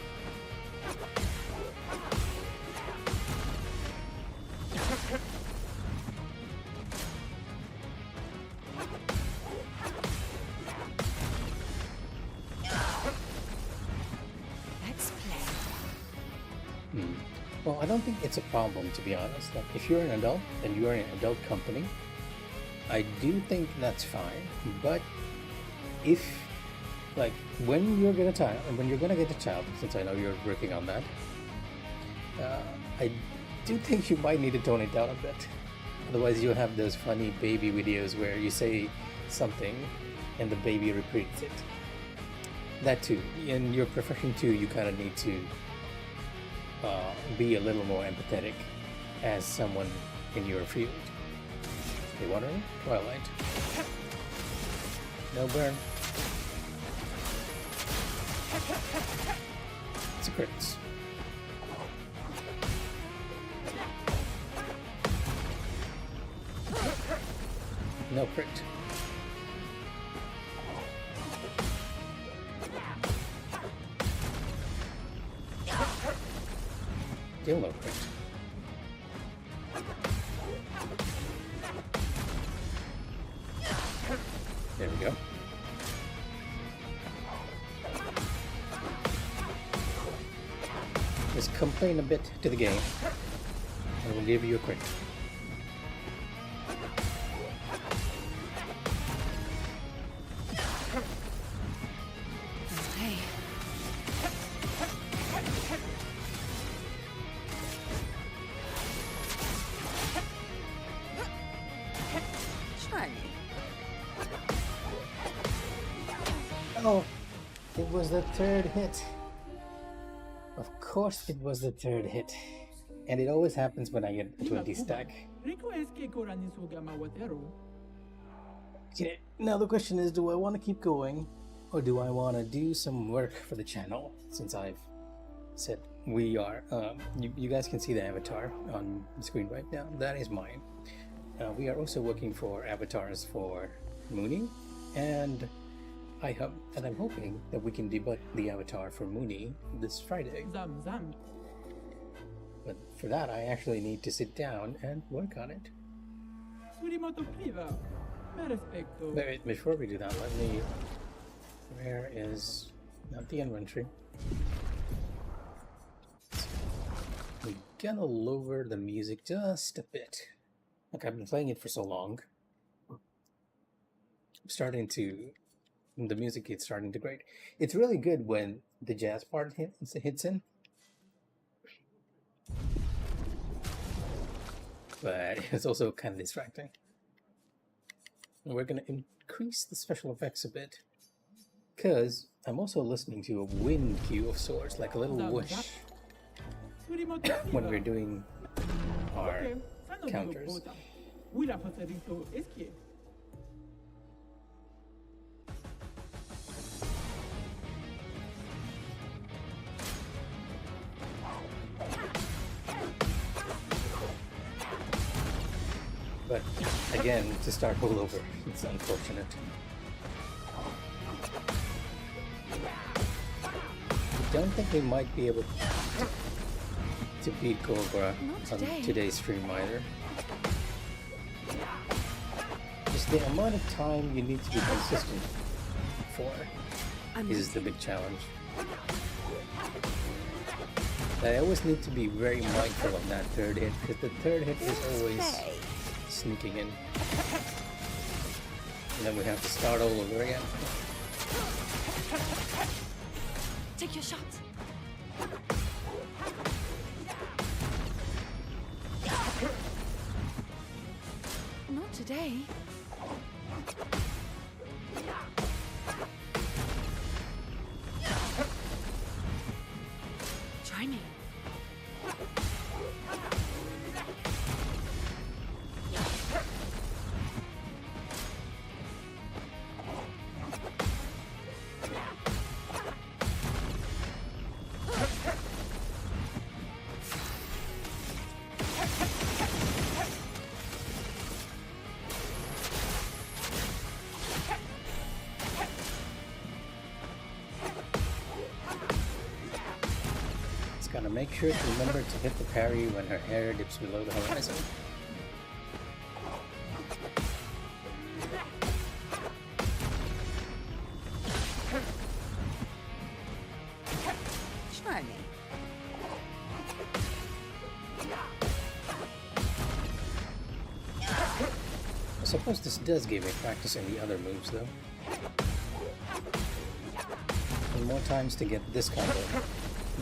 Let's play. Well, I don't think it's a problem, to be honest. Like, if you're an adult and you're in an adult company, I do think that's fine. But if, like, when you're gonna get a child, since I know you're working on that, I do think you might need to tone it down a bit. Otherwise, you'll have those funny baby videos where you say something and the baby repeats it. That too, in your profession too, you kind of need to be a little more empathetic as someone in your field. You wondering? Twilight. No burn. It's a crits. No crit. Still no crit. There we go. Just complain a bit to the game, and we'll give you a crit. Okay. Try me. Oh, it was the third hit. Of course it was the third hit. And it always happens when I get a 20 stack. Okay, now the question is, do I want to keep going? Or do I want to do some work for the channel? Since I've said we are, you guys can see the avatar on the screen right now. That is mine. We are also working for avatars for Mooney, and I'm hoping that we can debug the avatar for Mooney this Friday. Zam zam. But for that, I actually need to sit down and work on it. Wait, before we do that, let me... Where is... Not the inventory. We're gonna lower the music just a bit. Look, I've been playing it for so long. I'm starting to... The music is starting to grate. It's really good when the jazz part hits in. But it's also kind of distracting. And we're going to increase the special effects a bit, because I'm also listening to a wind cue of sorts, like a little whoosh, when we're doing our counters. But again, to start all over, it's unfortunate. I don't think we might be able to beat Cobra on today's stream either. Just the amount of time you need to be consistent for is the big challenge. I always need to be very mindful of that third hit, because the third hit is always sneaking in. And then we have to start all over again. Take your shot. Not today. Try me. Gotta make sure to remember to hit the parry when her hair dips below the horizon. Try me. I suppose this does give me practice in the other moves though. And more times to get this combo.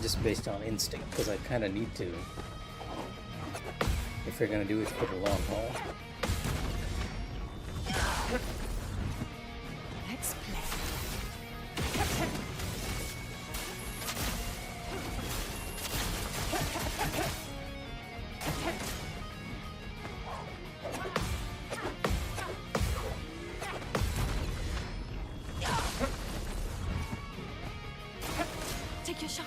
Just based on instinct, because I kind of need to if you're gonna do it for the long haul. Let's play. Take your shot.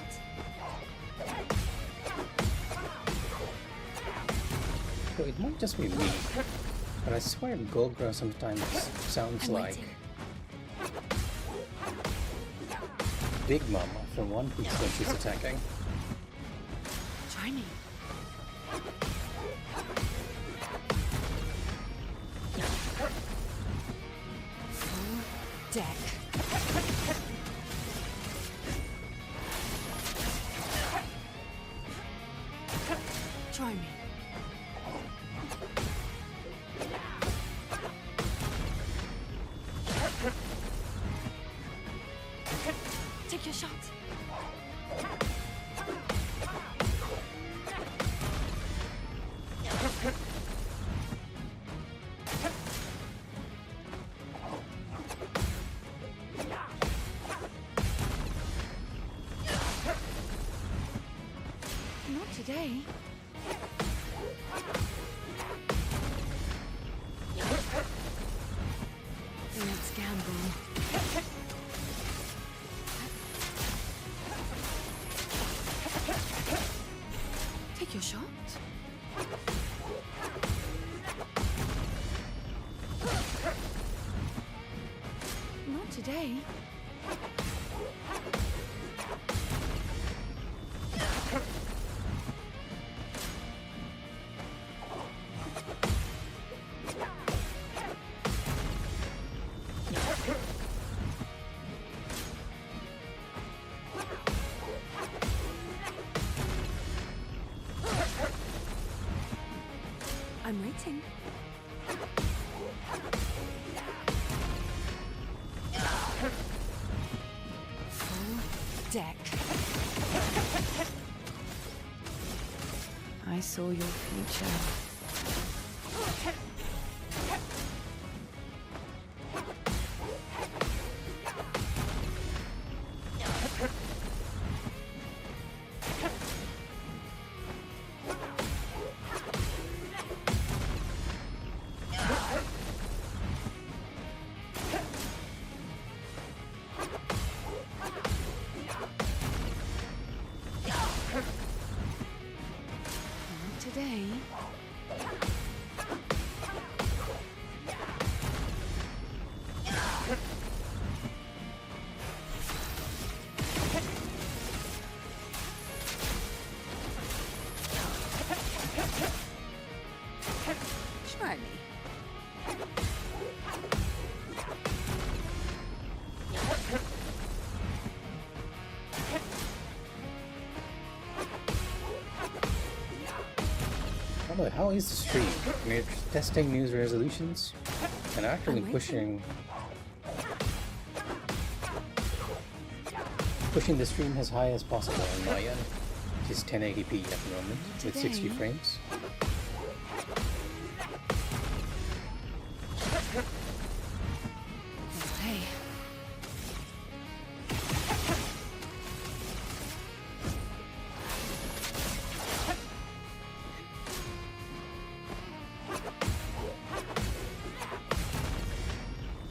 So it might just be me, But I swear Golgra sometimes sounds I'm like waiting. Big Mama from One Piece when she's attacking. Try me. Full deck. Try me. Take your shot. Not today. Let's gamble. Take your shot. Not today. I'm waiting. Full deck. I saw your future. Not today. Try me. Although, how is the stream? We're testing news resolutions and actually I'm pushing the stream as high as possible on my end. Which is 1080p at the moment with 60 Today. frames. Hey.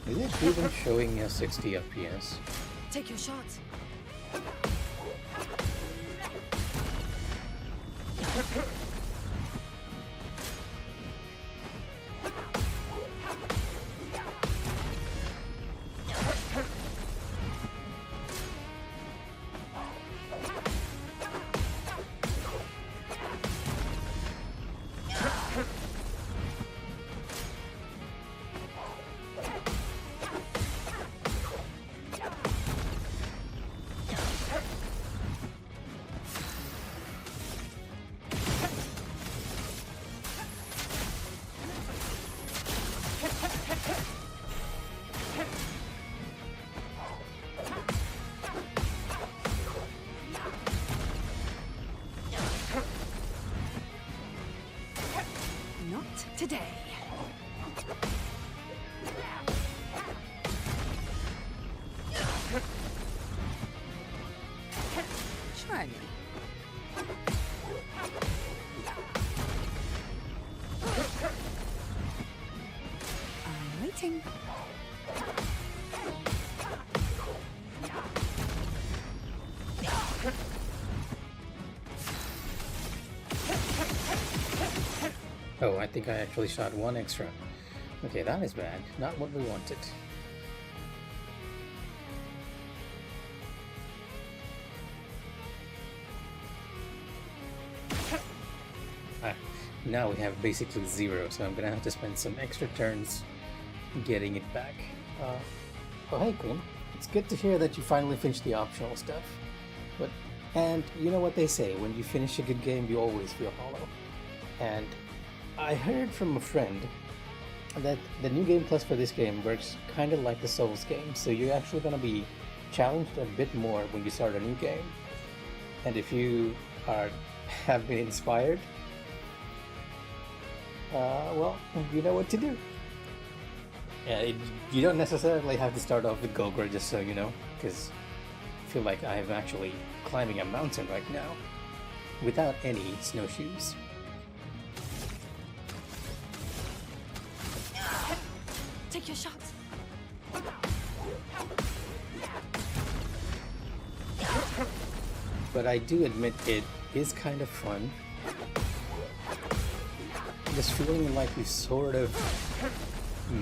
Is it even showing a 60 FPS? Take your shot. Not today. Try me. I'm waiting. Oh, I think I actually shot one extra. Okay, that is bad. Not what we wanted. Ah, now we have basically 0, so I'm gonna have to spend some extra turns getting it back. Oh hey Queen, it's good to hear that you finally finished the optional stuff. And you know what they say, when you finish a good game you always feel hollow. And I heard from a friend that the new game plus for this game works kind of like the Souls game, so you're actually going to be challenged a bit more when you start a new game. And if you have been inspired, well, you know what to do. Yeah, you don't necessarily have to start off with Gogor, just so you know, because I feel like I'm actually climbing a mountain right now without any snowshoes. Take your shots. But I do admit it is kind of fun. Just feeling like we sort of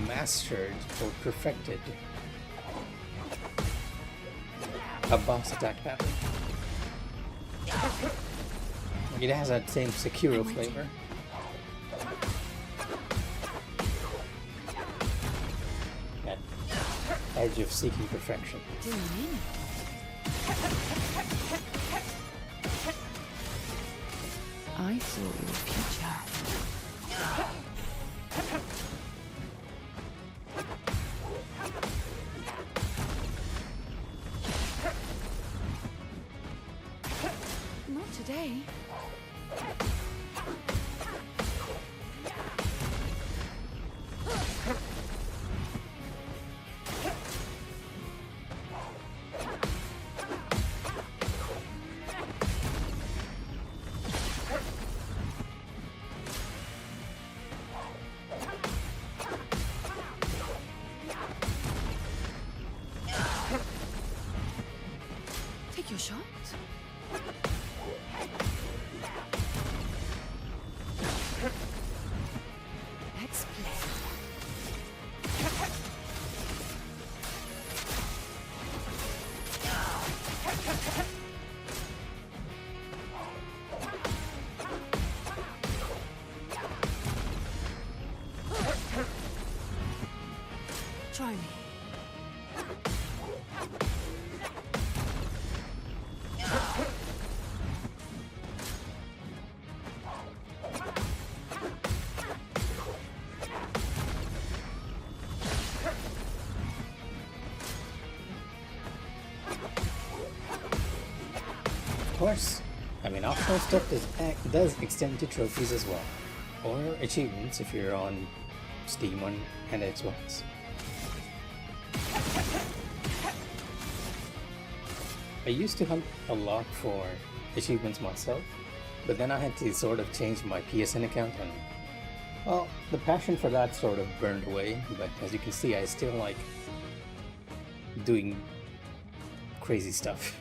mastered or perfected a boss attack pattern. It has that same Sekiro flavor. That edge of seeking perfection. I saw your future. Not today. Take your shot. Let's play. Try me. Of course, I mean optional stuff does extend to trophies as well, or achievements if you're on Steam and Xbox. I used to hunt a lot for achievements myself, but then I had to sort of change my PSN account and, well, the passion for that sort of burned away, but as you can see I still like doing crazy stuff.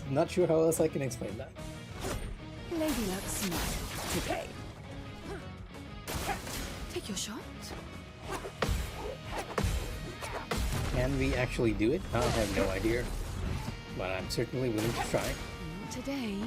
Not sure how else I can explain that. Lady Luck smile today. Take your shot. Can we actually do it? I have no idea, but I'm certainly willing to try. Not today.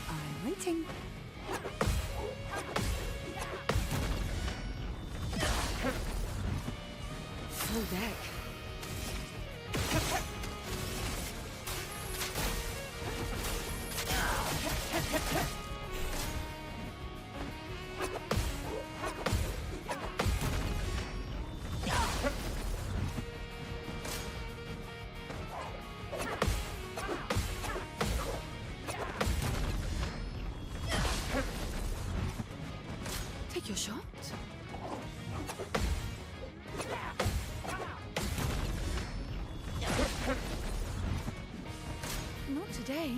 I'm waiting. Full deck. Take your shot. Not today.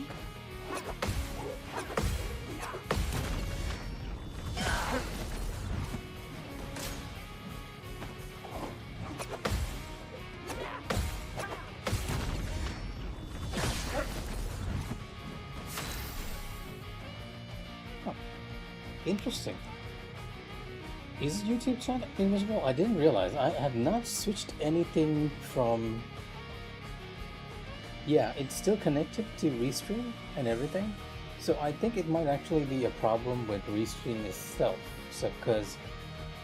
Interesting. Is YouTube chat invisible? I didn't realize. I have not switched anything from... Yeah, it's still connected to Restream and everything. So I think it might actually be a problem with Restream itself. So, because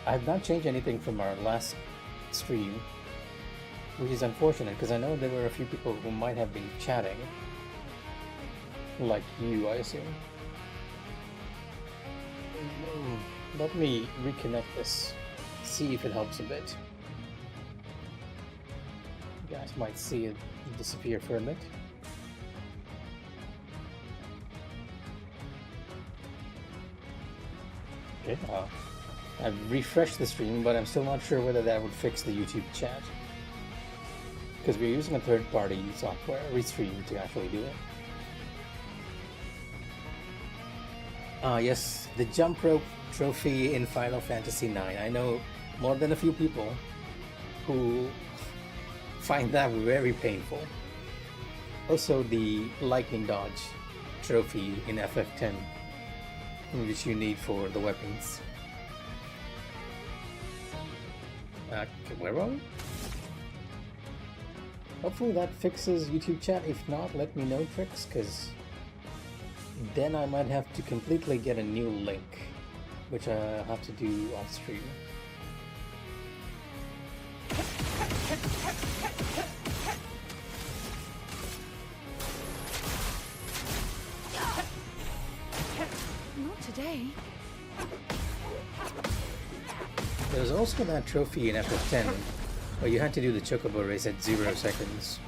I have not changed anything from our last stream, which is unfortunate because I know there were a few people who might have been chatting. Like you, I assume. Let me reconnect this, see if it helps a bit. You guys might see it disappear for a bit. Okay, I've refreshed the stream, but I'm still not sure whether that would fix the YouTube chat. Because we're using a third-party software, Restream, to actually do it. Yes, the jump rope trophy in Final Fantasy IX. I know more than a few people who find that very painful. Also, the lightning dodge trophy in FF10, which you need for the weapons. Where are we? Hopefully that fixes YouTube chat. If not, let me know, Tricks, because then I might have to completely get a new link, which I have to do off stream. Not today. There was also that trophy in FF10 where you had to do the chocobo race at 0 seconds.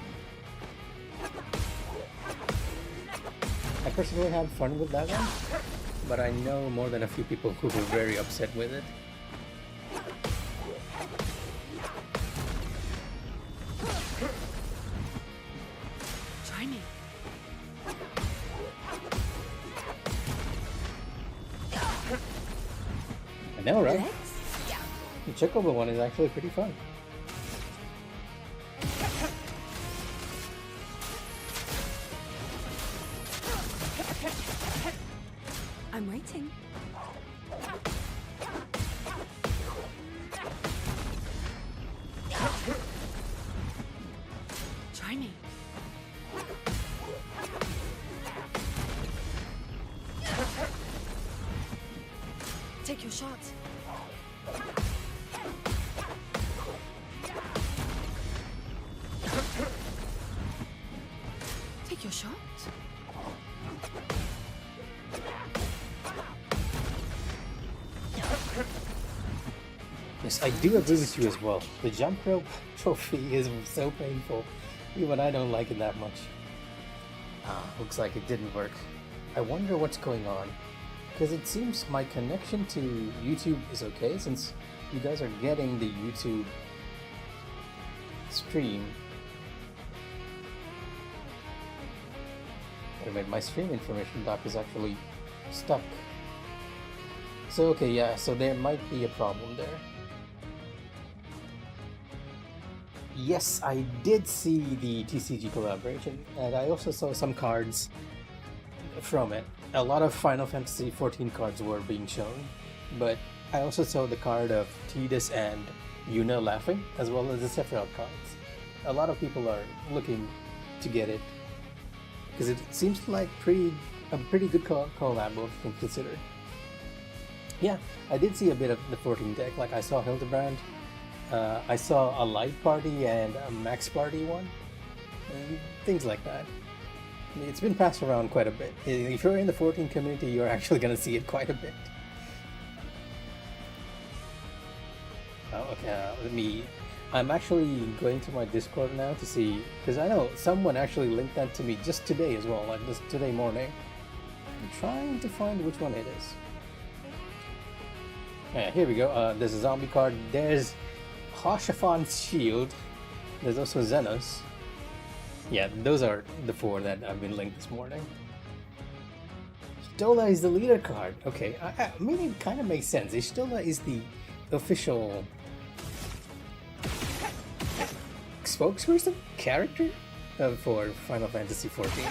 I personally had fun with that one, but I know more than a few people who were very upset with it. Try me. I know, right? Legs? The chocobo one is actually pretty fun. I'm waiting. Try me. Take your shot. Take your shot. Yes, I do agree with you as well. The jump rope trophy is so painful. Even I don't like it that much. Looks like it didn't work. I wonder what's going on. Because it seems my connection to YouTube is okay, since you guys are getting the YouTube stream. Wait a minute, my stream information dock is actually stuck. So okay, yeah, so there might be a problem there. Yes, I did see the TCG collaboration, and I also saw some cards from it. A lot of Final Fantasy XIV cards were being shown, but I also saw the card of Tidus and Yuna laughing, as well as the Sephiroth cards. A lot of people are looking to get it, because it seems like a pretty good collab, all things considered. Yeah, I did see a bit of the 14 deck, like I saw Hildebrand, I saw a Light Party and a Max Party one, and things like that. It's been passed around quite a bit. If you're in the 14 community, you're actually going to see it quite a bit. Oh, okay, I'm actually going to my Discord now to see, because I know someone actually linked that to me just today as well, like just today morning. I'm trying to find which one it is. Yeah, here we go. There's a zombie card. There's Hoshafan's Shield. There's also Xenos. Yeah, those are the 4 that have been linked this morning. Stola is the leader card. Okay, I mean, it kind of makes sense. Stola is the official spokesperson character for Final Fantasy XIV.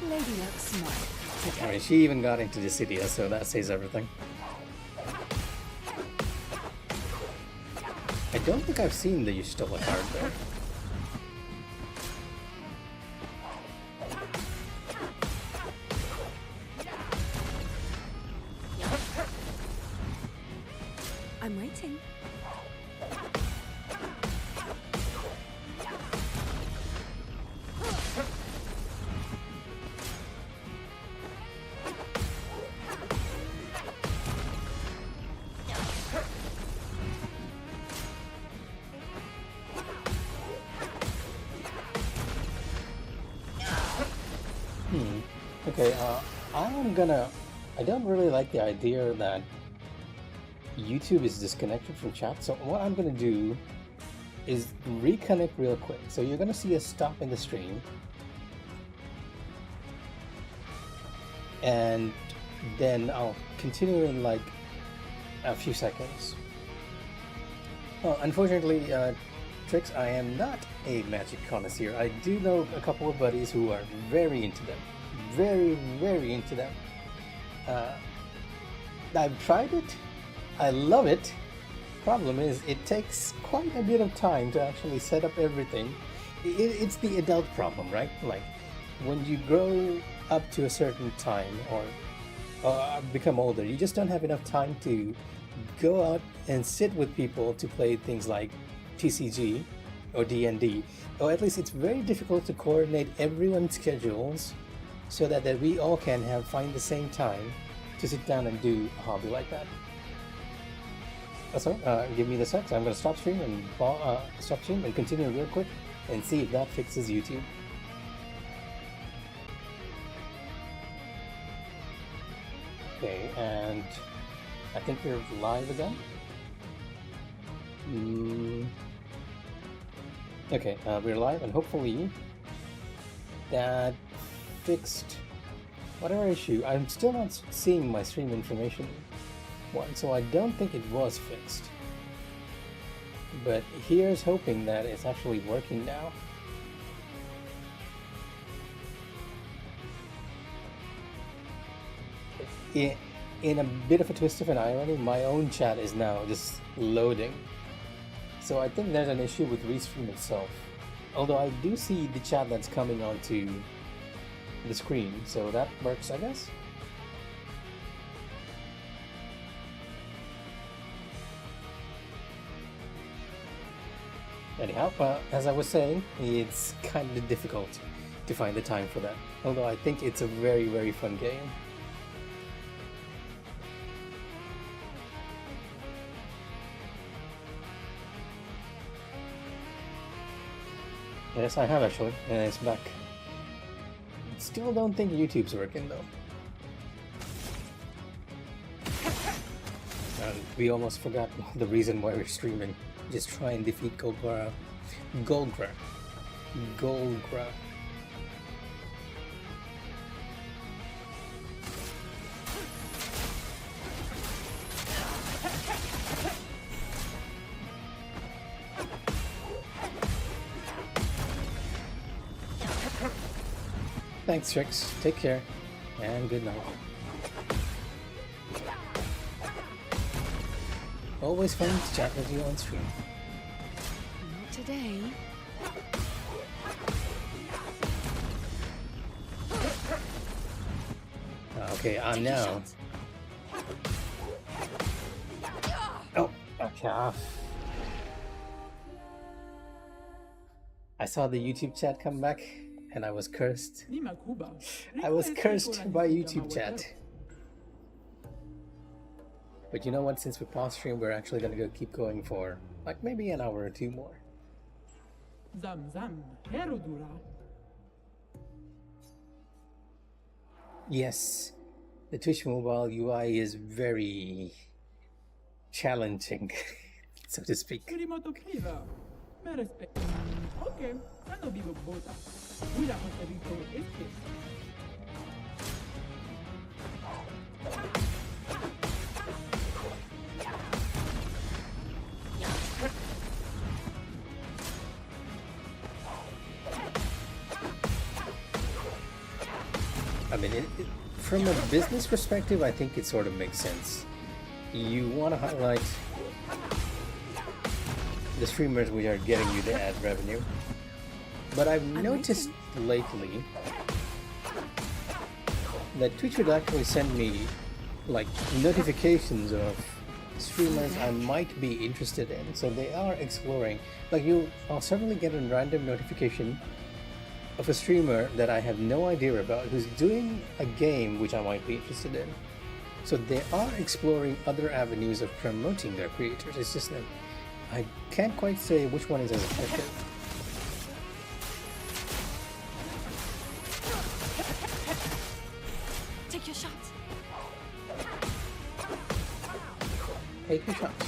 Lady Luck smile. I mean, she even got into the city, so that says everything. I don't think I've seen the You Stole a Card though. I'm waiting. Okay, I don't really like the idea that YouTube is disconnected from chat, so what I'm gonna do is reconnect real quick. So you're gonna see us stop in the stream, and then I'll continue in like a few seconds. Well, unfortunately, Trix, I am not a magic connoisseur. I do know a couple of buddies who are very into them. Very into them. I've tried it. I love it. Problem is, it takes quite a bit of time to actually set up everything. It's the adult problem, right? Like, when you grow up to a certain time or become older, you just don't have enough time to go out and sit with people to play things like TCG or D&D. Or at least it's very difficult to coordinate everyone's schedules so that we all can find the same time to sit down and do a hobby like that. So, give me the sex. I'm gonna stop stream and continue real quick and see if that fixes YouTube. Okay, and I think we're live again. Okay, we're live, and hopefully that fixed whatever issue. I'm still not seeing my stream information one, so I don't think it was fixed. But here's hoping that it's actually working now. In a bit of a twist of an irony, my own chat is now just loading. So I think there's an issue with Restream itself. Although I do see the chat that's coming onto the screen, so that works, I guess. Anyhow, as I was saying, it's kind of difficult to find the time for that. Although I think it's a very fun game. Yes, I have actually, and it's back. Still don't think YouTube's working though. And we almost forgot the reason why we're streaming. Just try and defeat Golgra. Thanks, Trix. Take care, and good night. Always fun to chat with you on stream. Not today. Okay, on now. Oh, okay. I saw the YouTube chat come back, and I was cursed. I was cursed by YouTube chat. But you know what? Since we paused stream, we're actually gonna keep going for like maybe an hour or two more. Yes, the Twitch mobile UI is very challenging, so to speak. I mean, from a business perspective, I think it sort of makes sense. You want to highlight the streamers which are getting you the ad revenue. But I've noticed lately that Twitch would actually send me like notifications of streamers I might be interested in. So they are exploring. Like I'll suddenly get a random notification of a streamer that I have no idea about who's doing a game which I might be interested in. So they are exploring other avenues of promoting their creators. It's just that I can't quite say which one is as effective. Take your shots. Take your shots.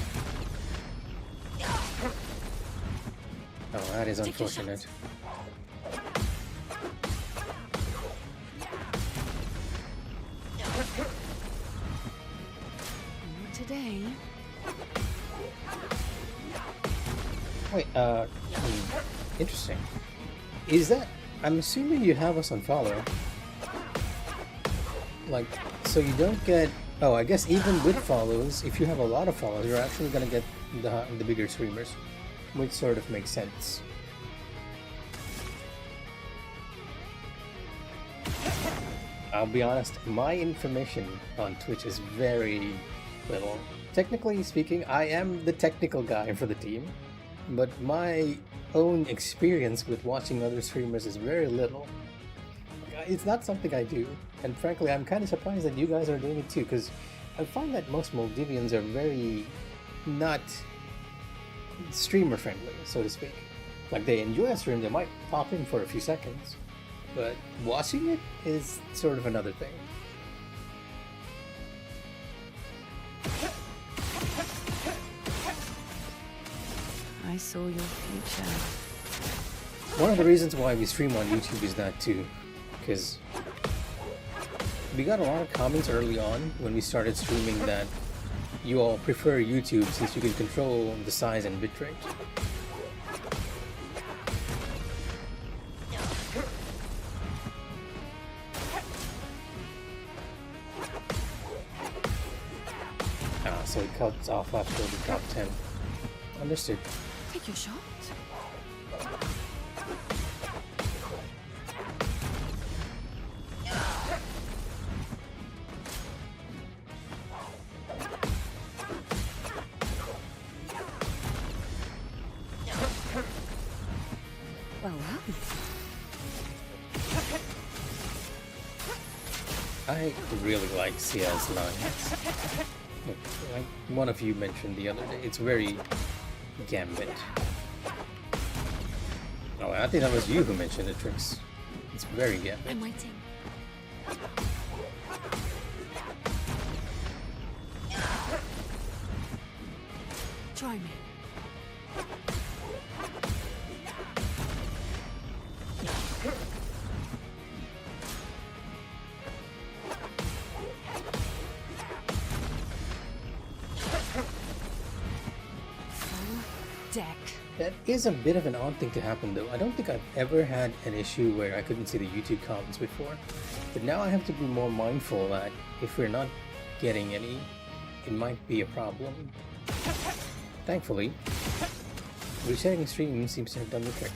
Oh, that is unfortunate. Not today. Wait, interesting. Is that... I'm assuming you have us on follow. Like, so you don't get... Oh, I guess even with follows, if you have a lot of follows, you're actually gonna get the bigger streamers. Which sort of makes sense. I'll be honest, my information on Twitch is very little. Technically speaking, I am the technical guy for the team, but my own experience with watching other streamers is very little. It's not something I do, and frankly, I'm kind of surprised that you guys are doing it too, because I find that most Maldivians are very not streamer friendly, so to speak. Like, they enjoy a stream, they might pop in for a few seconds, but watching it is sort of another thing. I saw your future. One of the reasons why we stream on YouTube is that too, because we got a lot of comments early on when we started streaming that you all prefer YouTube since you can control the size and bitrate. So it cuts off after the top 10. Understood. Take your shot. Well. I really like Sia's lines. Like one of you mentioned the other day, it's very Gambit. Oh, I think that was you who mentioned it, Trix. It's very Gambit. I'm waiting. Try me. Deck. That is a bit of an odd thing to happen though. I don't think I've ever had an issue where I couldn't see the YouTube comments before. But now I have to be more mindful that if we're not getting any, it might be a problem. Thankfully, resetting stream seems to have done the trick.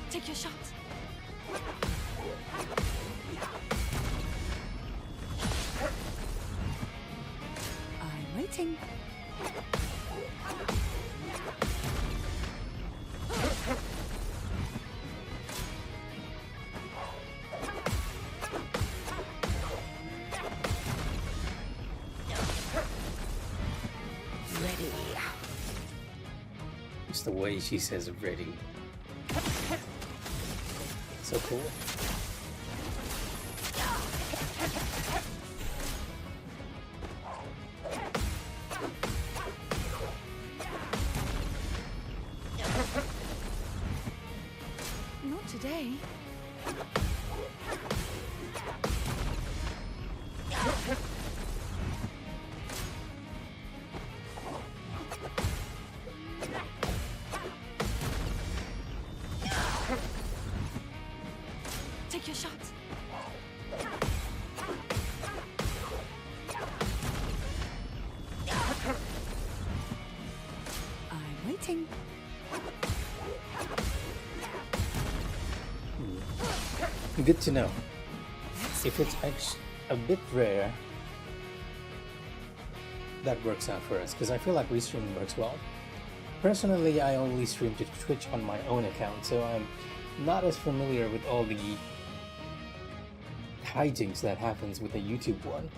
Take your shot. I'm waiting. Ready. It's the way she says ready. So cool. Not today. good to know. If it's a bit rare, that works out for us, because I feel like restreaming works well. Personally, I only stream to Twitch on my own account, so I'm not as familiar with all the hijinks that happens with the YouTube one.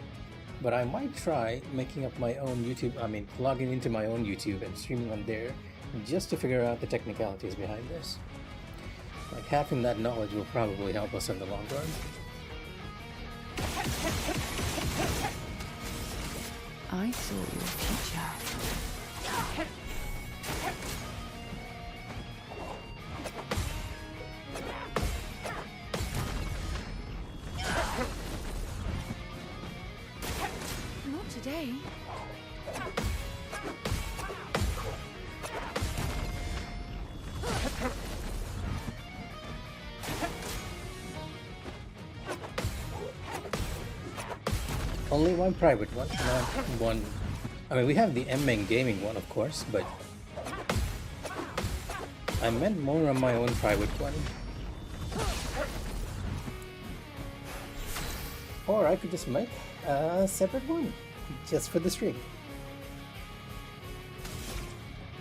But I might try making up my own YouTube, logging into my own YouTube and streaming on there, just to figure out the technicalities behind this. Like, having that knowledge will probably help us in the long run. I saw your future. Not today. Only one private one, not one. I mean, we have the Emmen gaming one, of course, but I meant more on my own private one. Or I could just make a separate one, just for the stream.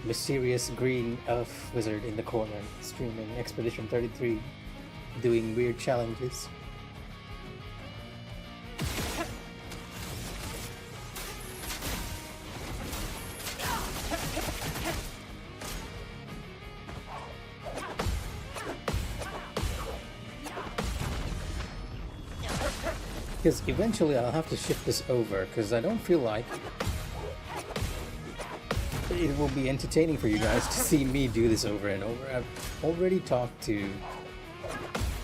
Mysterious green elf wizard in the corner, streaming Expedition 33, doing weird challenges. Because eventually I'll have to shift this over, because I don't feel like it will be entertaining for you guys to see me do this over and over. I've already talked to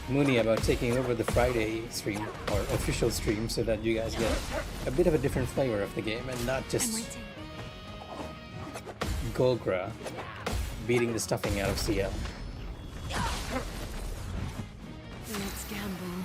Mooney about taking over the Friday stream, or official stream, so that you guys get a bit of a different flavor of the game, and not just Golgra beating the stuffing out of CL. Let's gamble.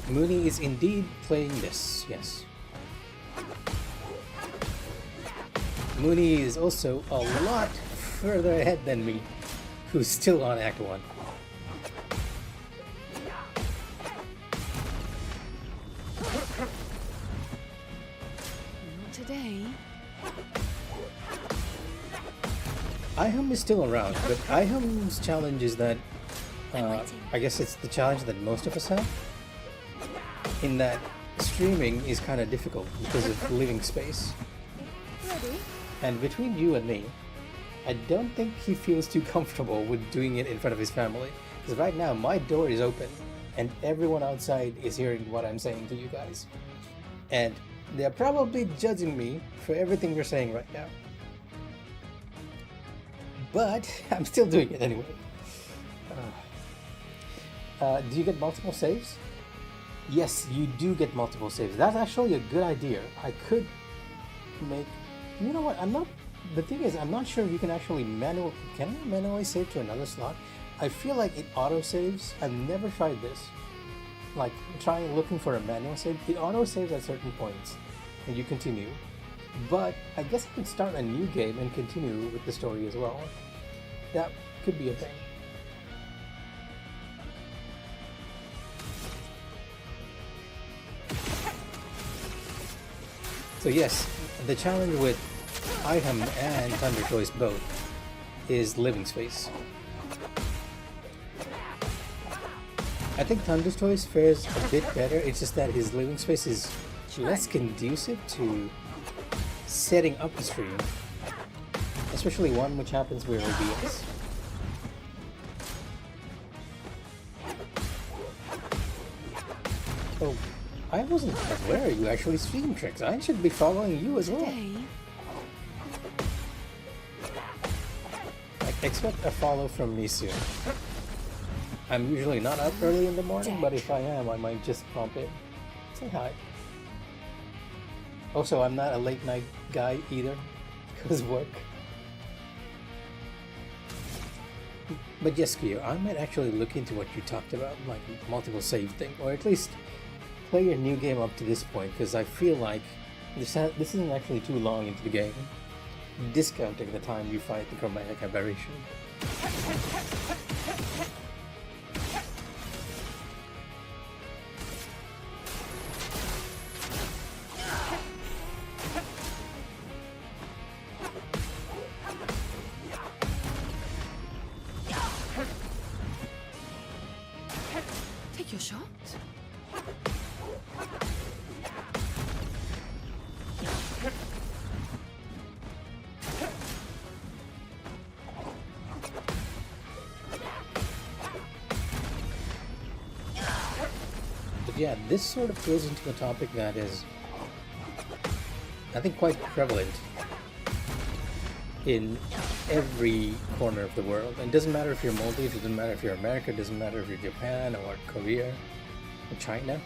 Mooney is indeed playing this, yes. Mooney is also a lot further ahead than me, who's still on Act 1. Not today. Ihum is still around, but Ihum's challenge is that I guess it's the challenge that most of us have, in that streaming is kind of difficult because of living space. Ready? And between you and me, I don't think he feels too comfortable with doing it in front of his family. Because right now, my door is open, and everyone outside is hearing what I'm saying to you guys. And they're probably judging me for everything we're saying right now. But I'm still doing it anyway. Do you get multiple saves? Yes, you do get multiple saves. That's actually a good idea. I could make... You know what? The thing is, I'm not sure if you can actually manually save to another slot. I feel like it auto-saves. I've never tried this. Like, looking for a manual save. It auto-saves at certain points, and you continue. But I guess I could start a new game and continue with the story as well. That could be a thing. So yes, the challenge with Ihum and Thunder Toys both is living space. I think Thunder Toys fares a bit better, it's just that his living space is less conducive to setting up the stream. Especially one which happens with OBS. Oh, I wasn't aware you actually stream tricks. I should be following you as well. Today. Expect a follow from me soon. I'm usually not up early in the morning, but if I am, I might just bump in. Say hi. Also, I'm not a late night guy either, because work. But yes, Kyo, I might actually look into what you talked about, like multiple save thing, or at least play a new game up to this point because I feel like this isn't actually too long into the game, discounting the time you fight the chromatic aberration. Take your shot. But yeah, this sort of goes into a topic that is, I think, quite prevalent in every corner of the world. And it doesn't matter if you're Maldives, it doesn't matter if you're America, it doesn't matter if you're Japan or Korea or China.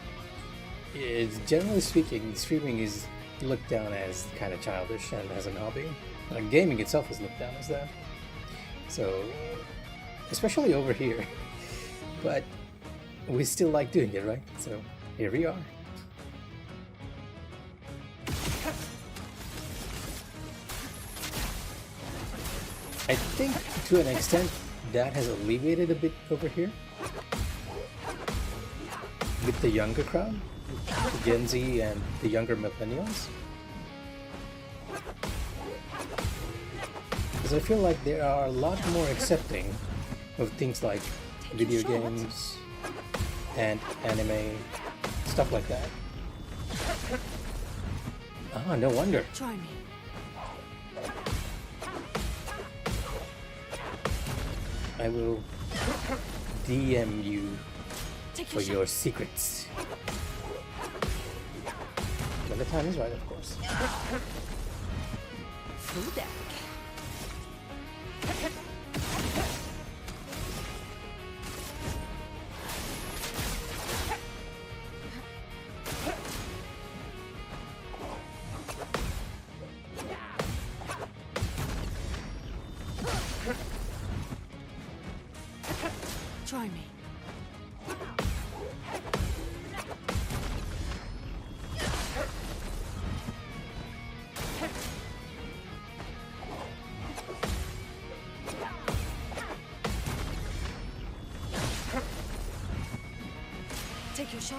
It's, generally speaking, streaming is looked down as kind of childish and as an hobby. Like gaming itself is looked down as that. So, especially over here. But we still like doing it, right? So here we are. I think to an extent that has alleviated a bit over here with the younger crowd, the Gen Z and the younger millennials. Because I feel like they are a lot more accepting of things like video games and anime, stuff like that. Ah, no wonder. Try me. I will DM you Take for your your shot. secrets. When the time is right, of course. Full deck. Try me. Take your shot.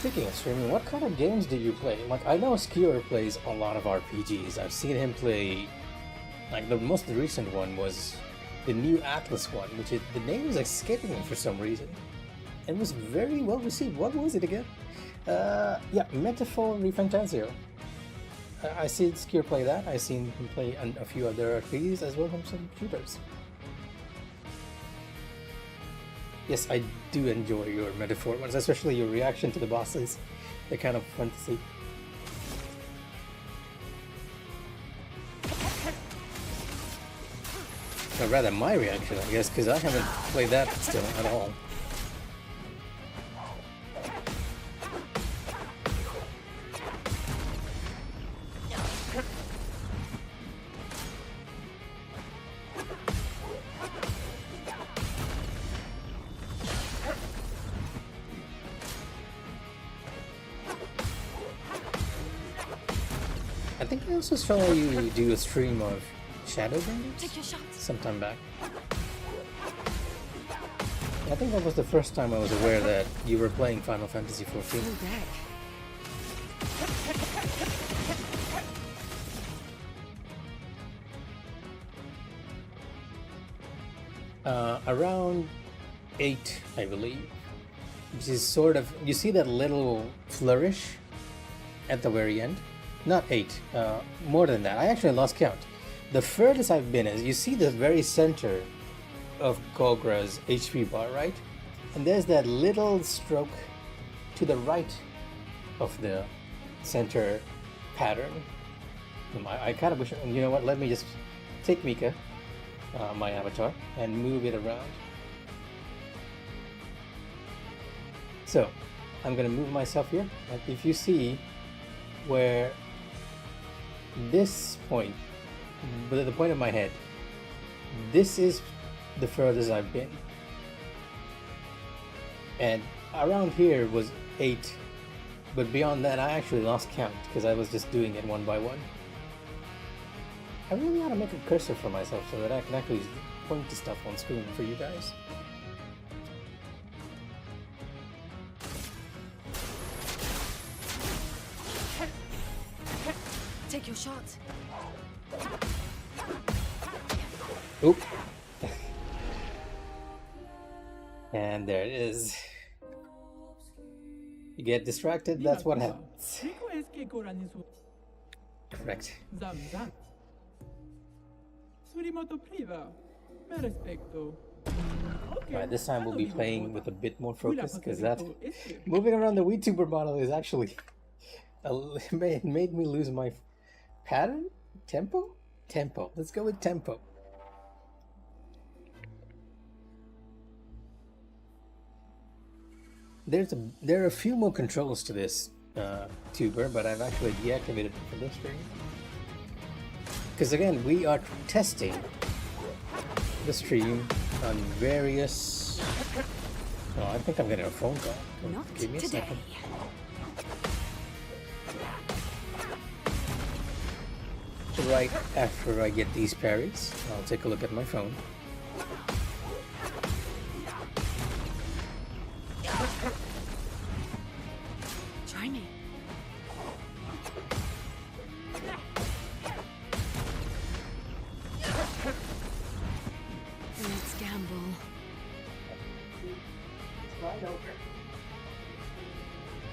Speaking of streaming, what kind of games do you play? Like, I know Skewer plays a lot of RPGs. I've seen him play, like, the most recent one was the new Atlas one, which the name is escaping me for some reason. It was very well received. What was it again? Yeah, Metaphor Refantasio. I seen Skewer play that. I seen him play a few other RPGs as well as some shooters. Yes, I do enjoy your Metaphor ones, especially your reaction to the bosses. They're kind of fun to see. Or rather, my reaction, I guess, because I haven't played that still at all. I think I also saw you do a stream of Shadow Games Take your shots. sometime back. I think that was the first time I was aware that you were playing Final Fantasy XIV. Full deck. Around 8, I believe. Which is sort of, you see that little flourish at the very end? Not 8, more than that. I actually lost count. The furthest I've been is, you see the very center of Gogra's HP bar, right? And there's that little stroke to the right of the center pattern. I kind of wish, you know what, let me just take Mika, my avatar, and move it around. So, I'm gonna move myself here. And if you see where this point, the point of my head, this is the furthest I've been. And around here was 8, but beyond that I actually lost count because I was just doing it one by one. I really ought to make a cursor for myself so that I can actually point to stuff on screen for you guys. Take your shot. Oop. And there it is. You get distracted, that's what happens. Rico korani su Correct. zamzam. Surimoto priva. Me respecto. Okay. Alright, this time we'll be Sano playing bibo with a bit more bota. focus because that Wila este. moving around the VTuber model is actually it made me lose my pattern? Tempo? Tempo. Let's go with tempo. There are a few more controls to this tuber, but I've actually deactivated it for this stream. Because again, we are testing the stream on various... Oh, I think I'm getting a phone call. Not Give me a today. second. Right after I get these parries, I'll take a look at my phone. Try me. Let's gamble.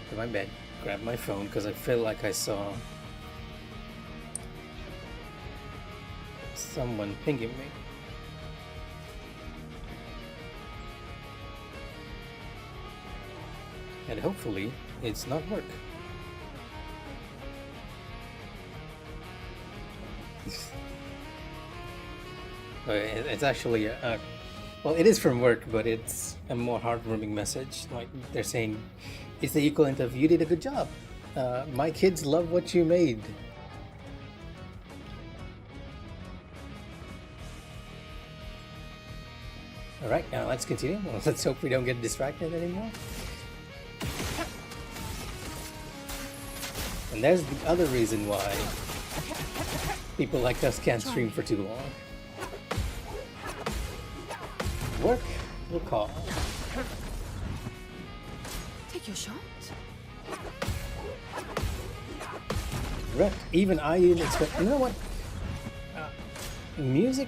To my bed, grab my phone because I feel like I saw someone pinging me. And hopefully it's not work. It's actually well, it is from work, but it's a more heartwarming message. Like they're saying, it's the equivalent of "You did a good job. My kids love what you made." All right, now let's continue. Well, let's hope we don't get distracted anymore. And there's the other reason why people like us can't stream for too long. Work will call. Take your shot. Right. Even I didn't expect. You know what? Music.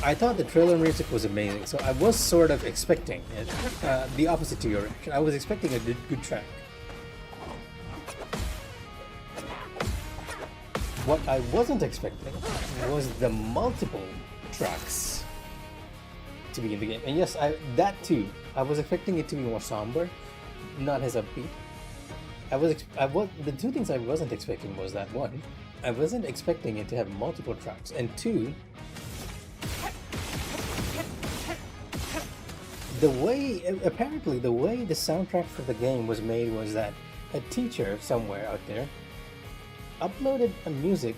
I thought the trailer music was amazing, so I was sort of expecting it. The opposite to your reaction. I was expecting a good track. What I wasn't expecting was the multiple tracks to be in the game. And yes, that too. I was expecting it to be more somber, not as upbeat. The two things I wasn't expecting was that one, I wasn't expecting it to have multiple tracks, and two, apparently the way the soundtrack for the game was made was that a teacher somewhere out there uploaded a music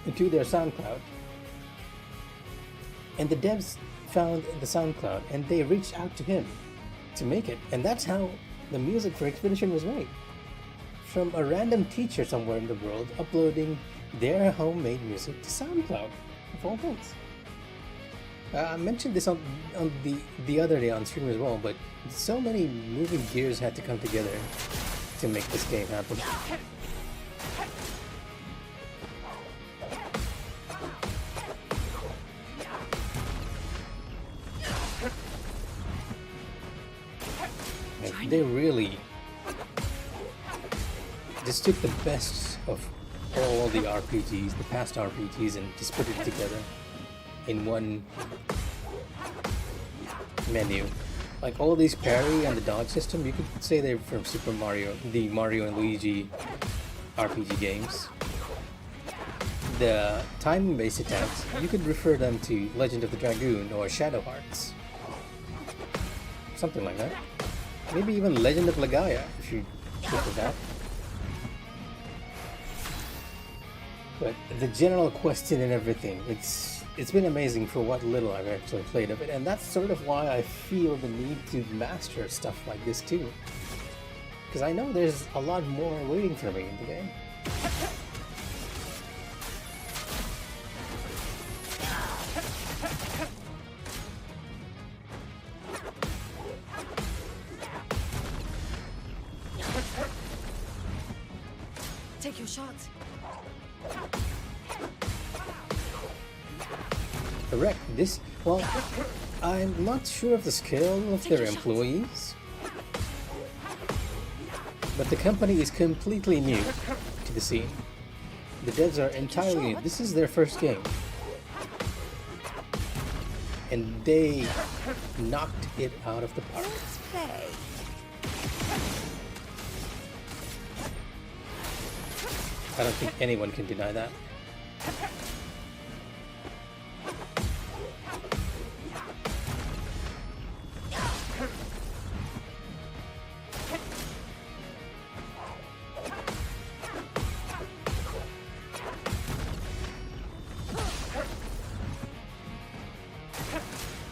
into their SoundCloud, and the devs found the SoundCloud and they reached out to him to make it, and that's how the music for Expedition was made. From a random teacher somewhere in the world uploading their homemade music to SoundCloud, of all things. I mentioned this on the other day on stream as well, but so many moving gears had to come together to make this game happen. They really just took the best of all the RPGs, the past RPGs, and just put it together in one menu. Like all these parry and the dodge system, you could say they're from Super Mario, the Mario and Luigi RPG games. The time-based attacks, you could refer them to Legend of the Dragoon or Shadow Hearts. Something like that. Maybe even Legend of Legaia, if you look at that. But the general question and everything, it's it's been amazing for what little I've actually played of it, and that's sort of why I feel the need to master stuff like this too. Because I know there's a lot more waiting for me in the game. Take your shots. Correct. This, well, I'm not sure of the scale of their employees, but the company is completely new to the scene. The devs are entirely new. This is their first game. And they knocked it out of the park. Let's play. I don't think anyone can deny that.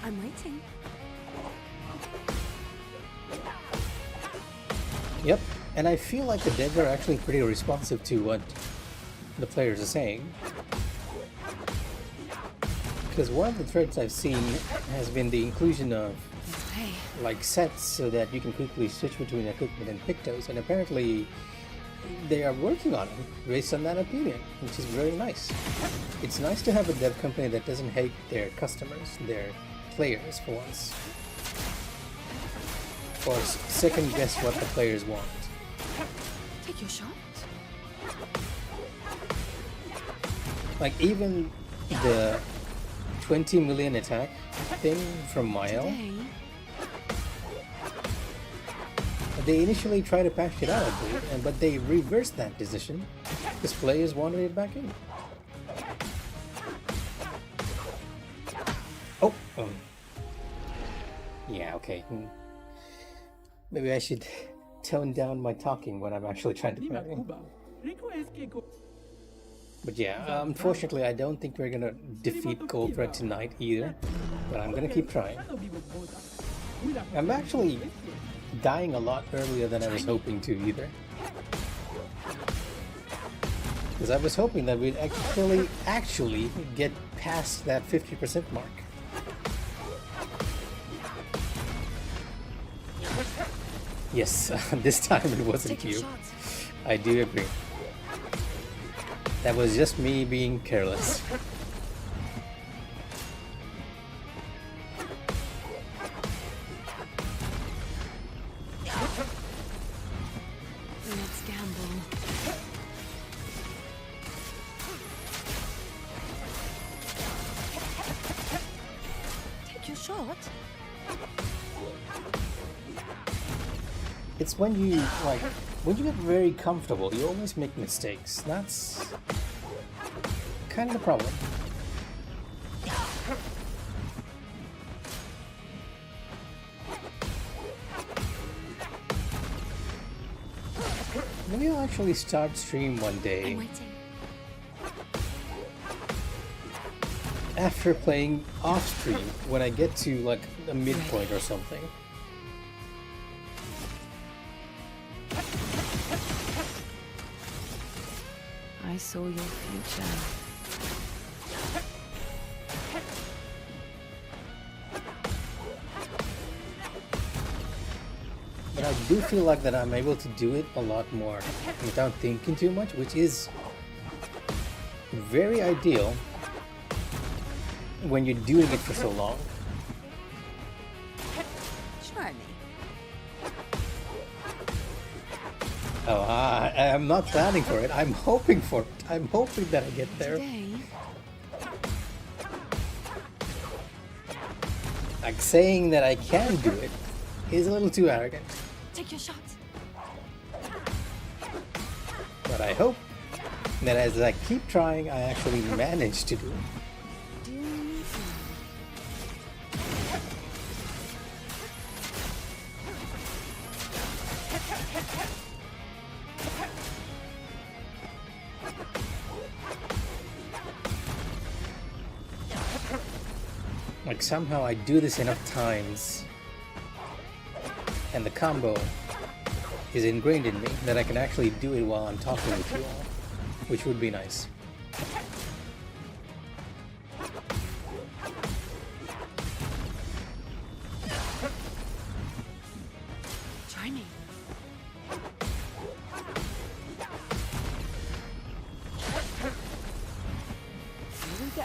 I'm waiting. Yep, and I feel like the devs are actually pretty responsive to what the players are saying. Because one of the threads I've seen has been the inclusion of Hey, like sets so that you can quickly switch between equipment and pictos, and apparently they are working on it based on that opinion, which is very nice. It's nice to have a dev company that doesn't hate their customers, their players for once, or second guess what the players want. take your shot. Like even the 20 million attack thing from Mael, Today, they initially tried to patch it out, I believe, but they reversed that decision because players wanted it back in. Oh, yeah, okay. Maybe I should tone down my talking when I'm actually trying to Di play. Makuba. Rico Eskeiko. But yeah, unfortunately, I don't think we're gonna defeat Goldthread tonight either. But I'm gonna keep trying. I'm actually dying a lot earlier than I was hoping to either. Because I was hoping that we'd actually get past that 50% mark. Yes, this time it wasn't take your you. shots. I do agree. That was just me being careless. Let's gamble. Take your shot. It's when you when you get very comfortable, you always make mistakes. That's kind of the problem. Maybe I'll actually start stream one I'm day waiting. after playing off stream when I get to like a midpoint or something. I saw your future. But I do feel like that I'm able to do it a lot more without thinking too much, which is very ideal when you're doing it for so long. Try me. Oh, I'm not planning for it. I'm hoping for it. I'm hoping that I get there. Today, Like saying that I can do it is a little too arrogant. take your shot. But I hope that as I keep trying, I actually manage to do it. Do you need me? Like somehow I do this enough times and the combo is ingrained in me that I can actually do it while I'm talking with you all, which would be nice. Try me. Here we go.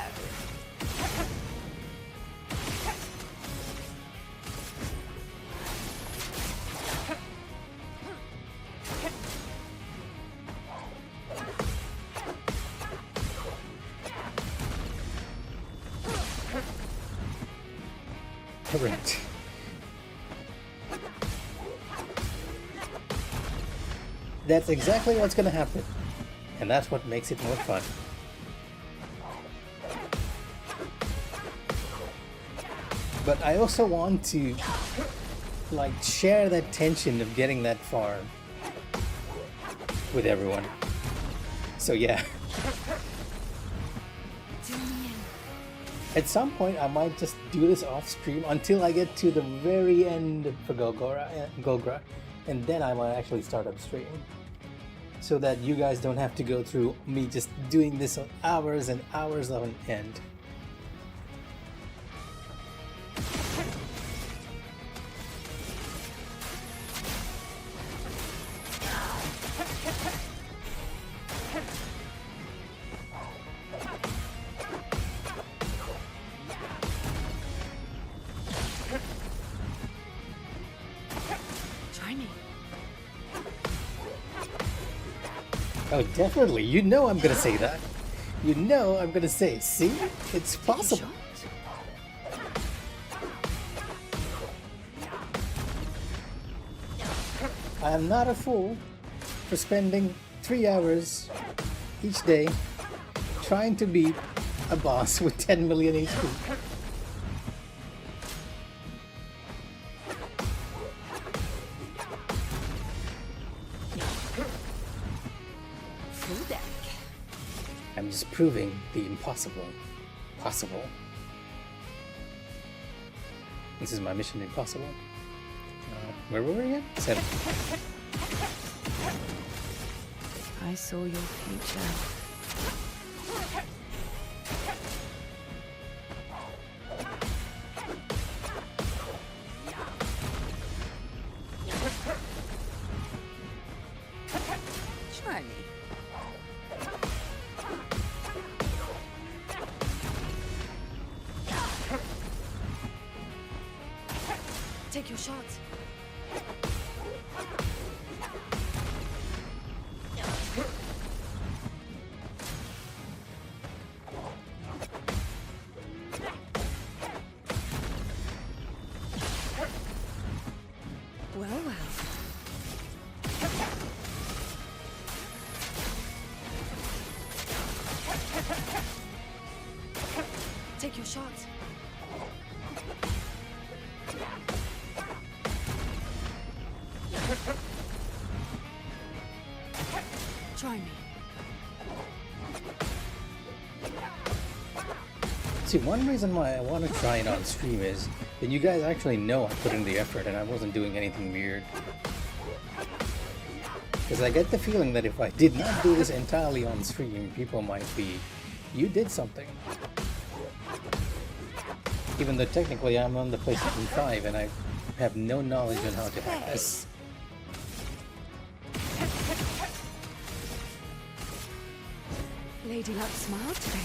Correct. That's exactly what's gonna happen. And that's what makes it more fun. But I also want to like share that tension of getting that far with everyone. So yeah. Do me in. At some point, I might just do this off stream until I get to the very end for Gogra, and then I might actually start up stream, so that you guys don't have to go through me just doing this on hours and hours on end. Try me. Oh, definitely. You know I'm gonna say that. You know I'm gonna say, see? It's Take your possible. shot. I am not a fool for spending 3 hours each day trying to beat a boss with 10 million HP. Full deck. I'm just proving the impossible possible. This is my mission impossible. Where were we again? 7. I saw your future. Try me. Take your shot. Well, well. Take your shot. Try me. See, one reason why I want to try it on stream is that you guys actually know I put in the effort and I wasn't doing anything weird. Because I get the feeling that if I did not do this entirely on stream, people might be, you did something. Even though technically I'm on the PlayStation 5 and I have no knowledge on how to hack this. Lady Luck smiled today.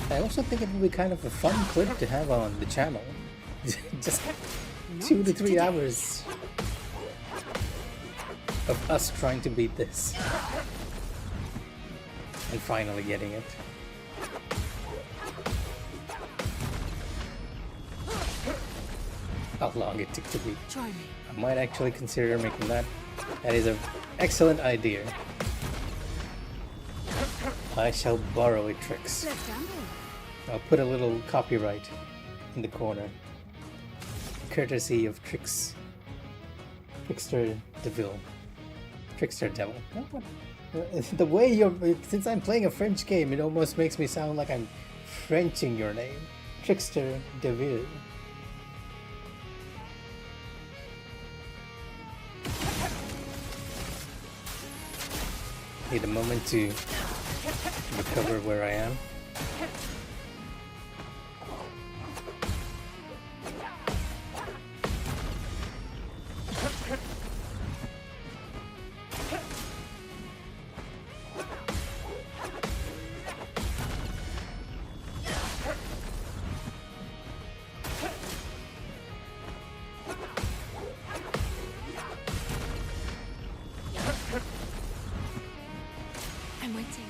I also think it would be kind of a fun clip to have on the channel. Just Not 2 to 3 today. hours of us trying to beat this. And finally getting it. How long it took to beat. Try me. I might actually consider making that. That is an excellent idea. I shall borrow it, Tricks. Let's gamble. I'll put a little copyright in the corner, courtesy of Trickster Devil. Trickster Devil. What? The way since I'm playing a French game, it almost makes me sound like I'm Frenching your name. Trickster Devil. Need a moment to recover where I am. I'm waiting.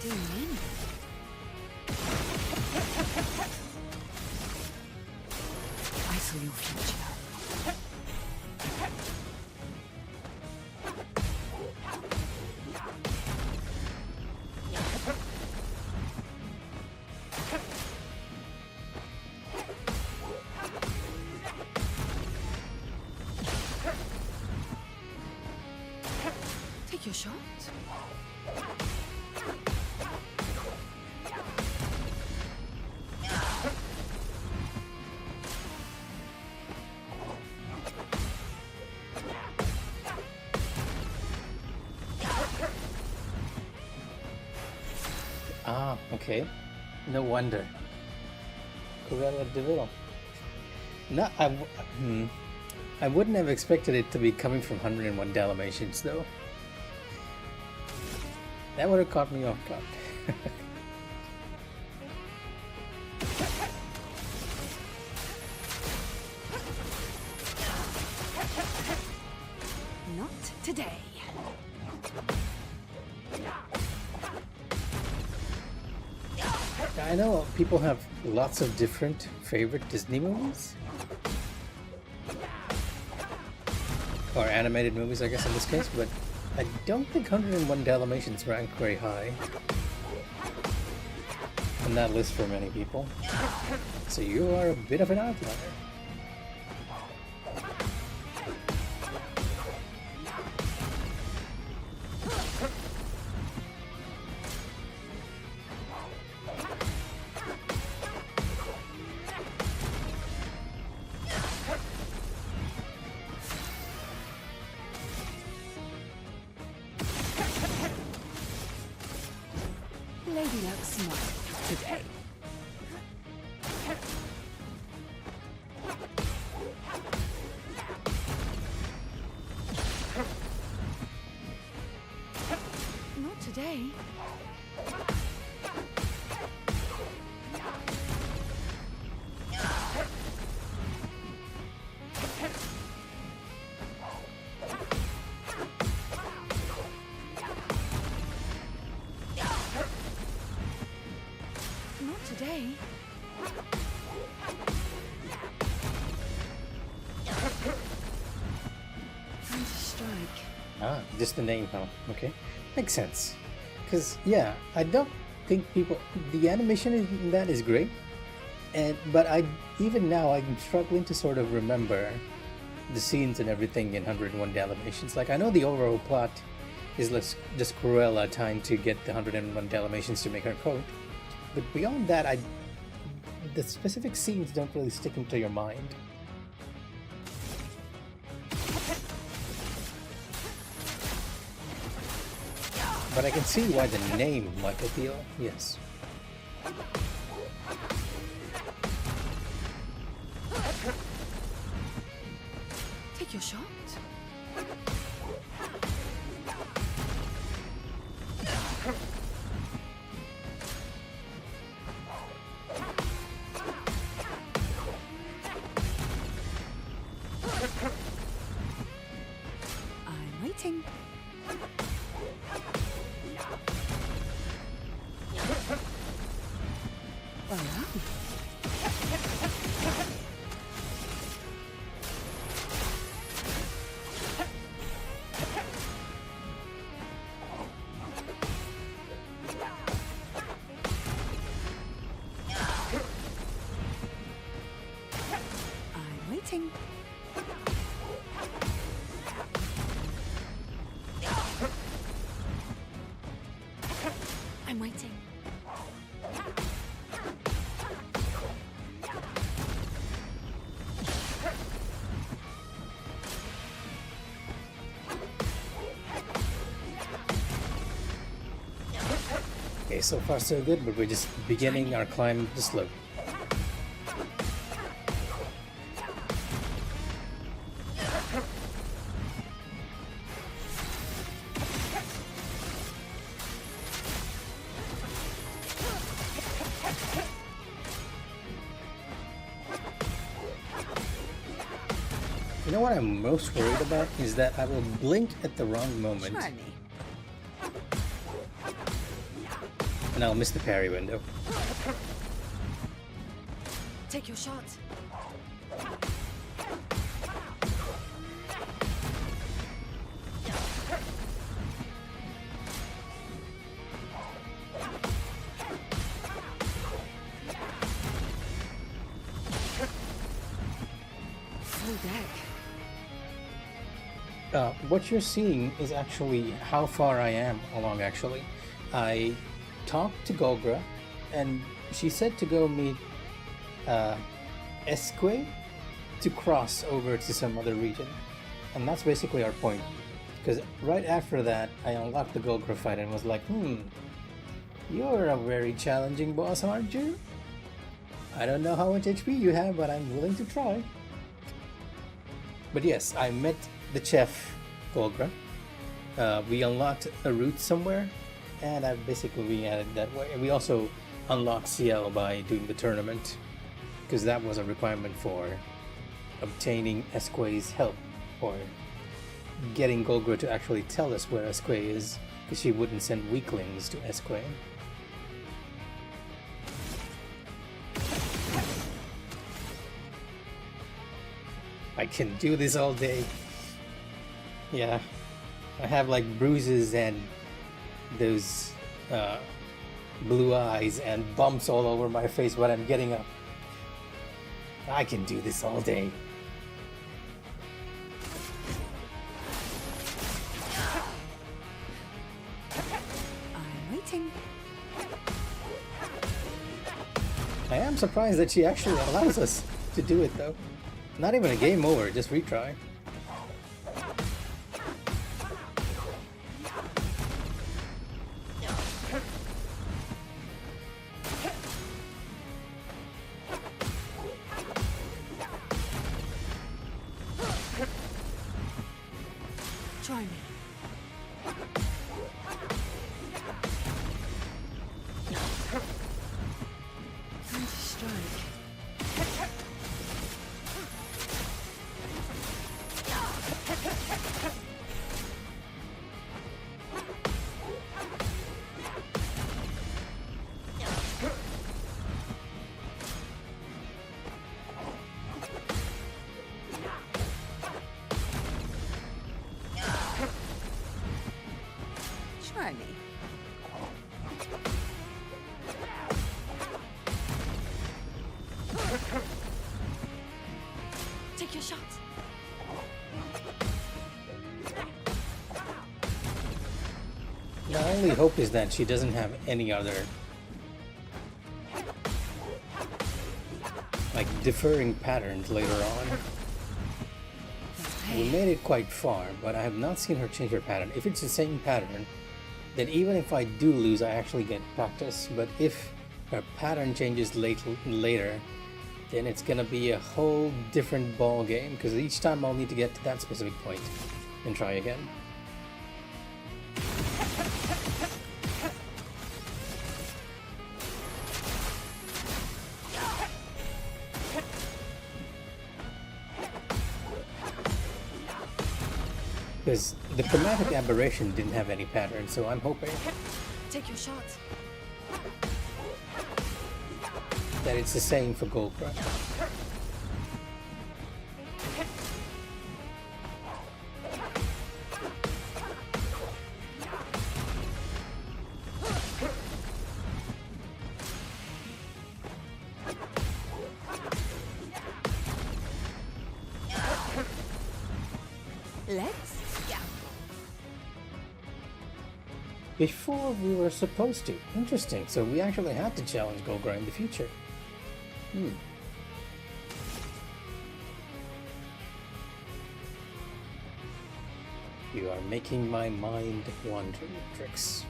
Do you mean it? I saw your future. Take your shot. Ah, okay. No wonder. Cruella de Vil. No, I wouldn't have expected it to be coming from 101 Dalmatians, though. That would have caught me off guard. Not today. I know people have lots of different favorite Disney movies. Or animated movies, I guess, in this case, but I don't think 101 Dalmatians rank very high on that list for many people. So you are a bit of an outlier. Lady Luck smile today. Not today. Not today. Time to strike. Ah, just the name, huh? Okay. Makes sense. Because, yeah, I don't think people... The animation in that is great. But even now, I'm struggling to sort of remember the scenes and everything in 101 Dalmatians. Like, I know the overall plot is just Cruella trying to get the 101 Dalmatians to make her coat. But beyond that, the specific scenes don't really stick into your mind. But I can see why the name might appeal, yes. Take your shot. I'm waiting. Well done. I'm waiting. Okay, so far so good, but we're just beginning our climb up the slope. You know what I'm most worried about is that I will blink at the wrong moment Try me. and I'll miss the parry window. Take your shot. Full deck. What you're seeing is actually how far I am along. Actually, I talked to Golgra, and she said to go meet Esque to cross over to some other region, and that's basically our point. Because right after that, I unlocked the Golgra fight and was like, you're a very challenging boss, aren't you? I don't know how much HP you have, but I'm willing to try. But yes, I met the chef, Golgra. We unlocked a route somewhere, and I basically we added that way. And we also unlocked CL by doing the tournament, because that was a requirement for obtaining Esque's help, or getting Golgra to actually tell us where Esque is, because she wouldn't send weaklings to Esque. I can do this all day. Yeah, I have like bruises and those blue eyes and bumps all over my face when I'm getting up. I can do this all day. I'm waiting. I am surprised that she actually allows us to do it though. Not even a game over, just retry. Try me. Time to strike. Try me. Take your shot. My only hope is that she doesn't have any other like differing patterns later on. We made it quite far, but I have not seen her change her pattern. If it's the same pattern, then even if I do lose, I actually get practice. But if her pattern changes later, then it's gonna be a whole different ball game, because each time I'll need to get to that specific point and try again. Because the chromatic aberration didn't have any pattern, so I'm hoping Take your shot. that it's the same for Golgra. Let's go. Before we were supposed to. Interesting. So we actually had to challenge Golgra in the future. You are making my mind wander, Trix.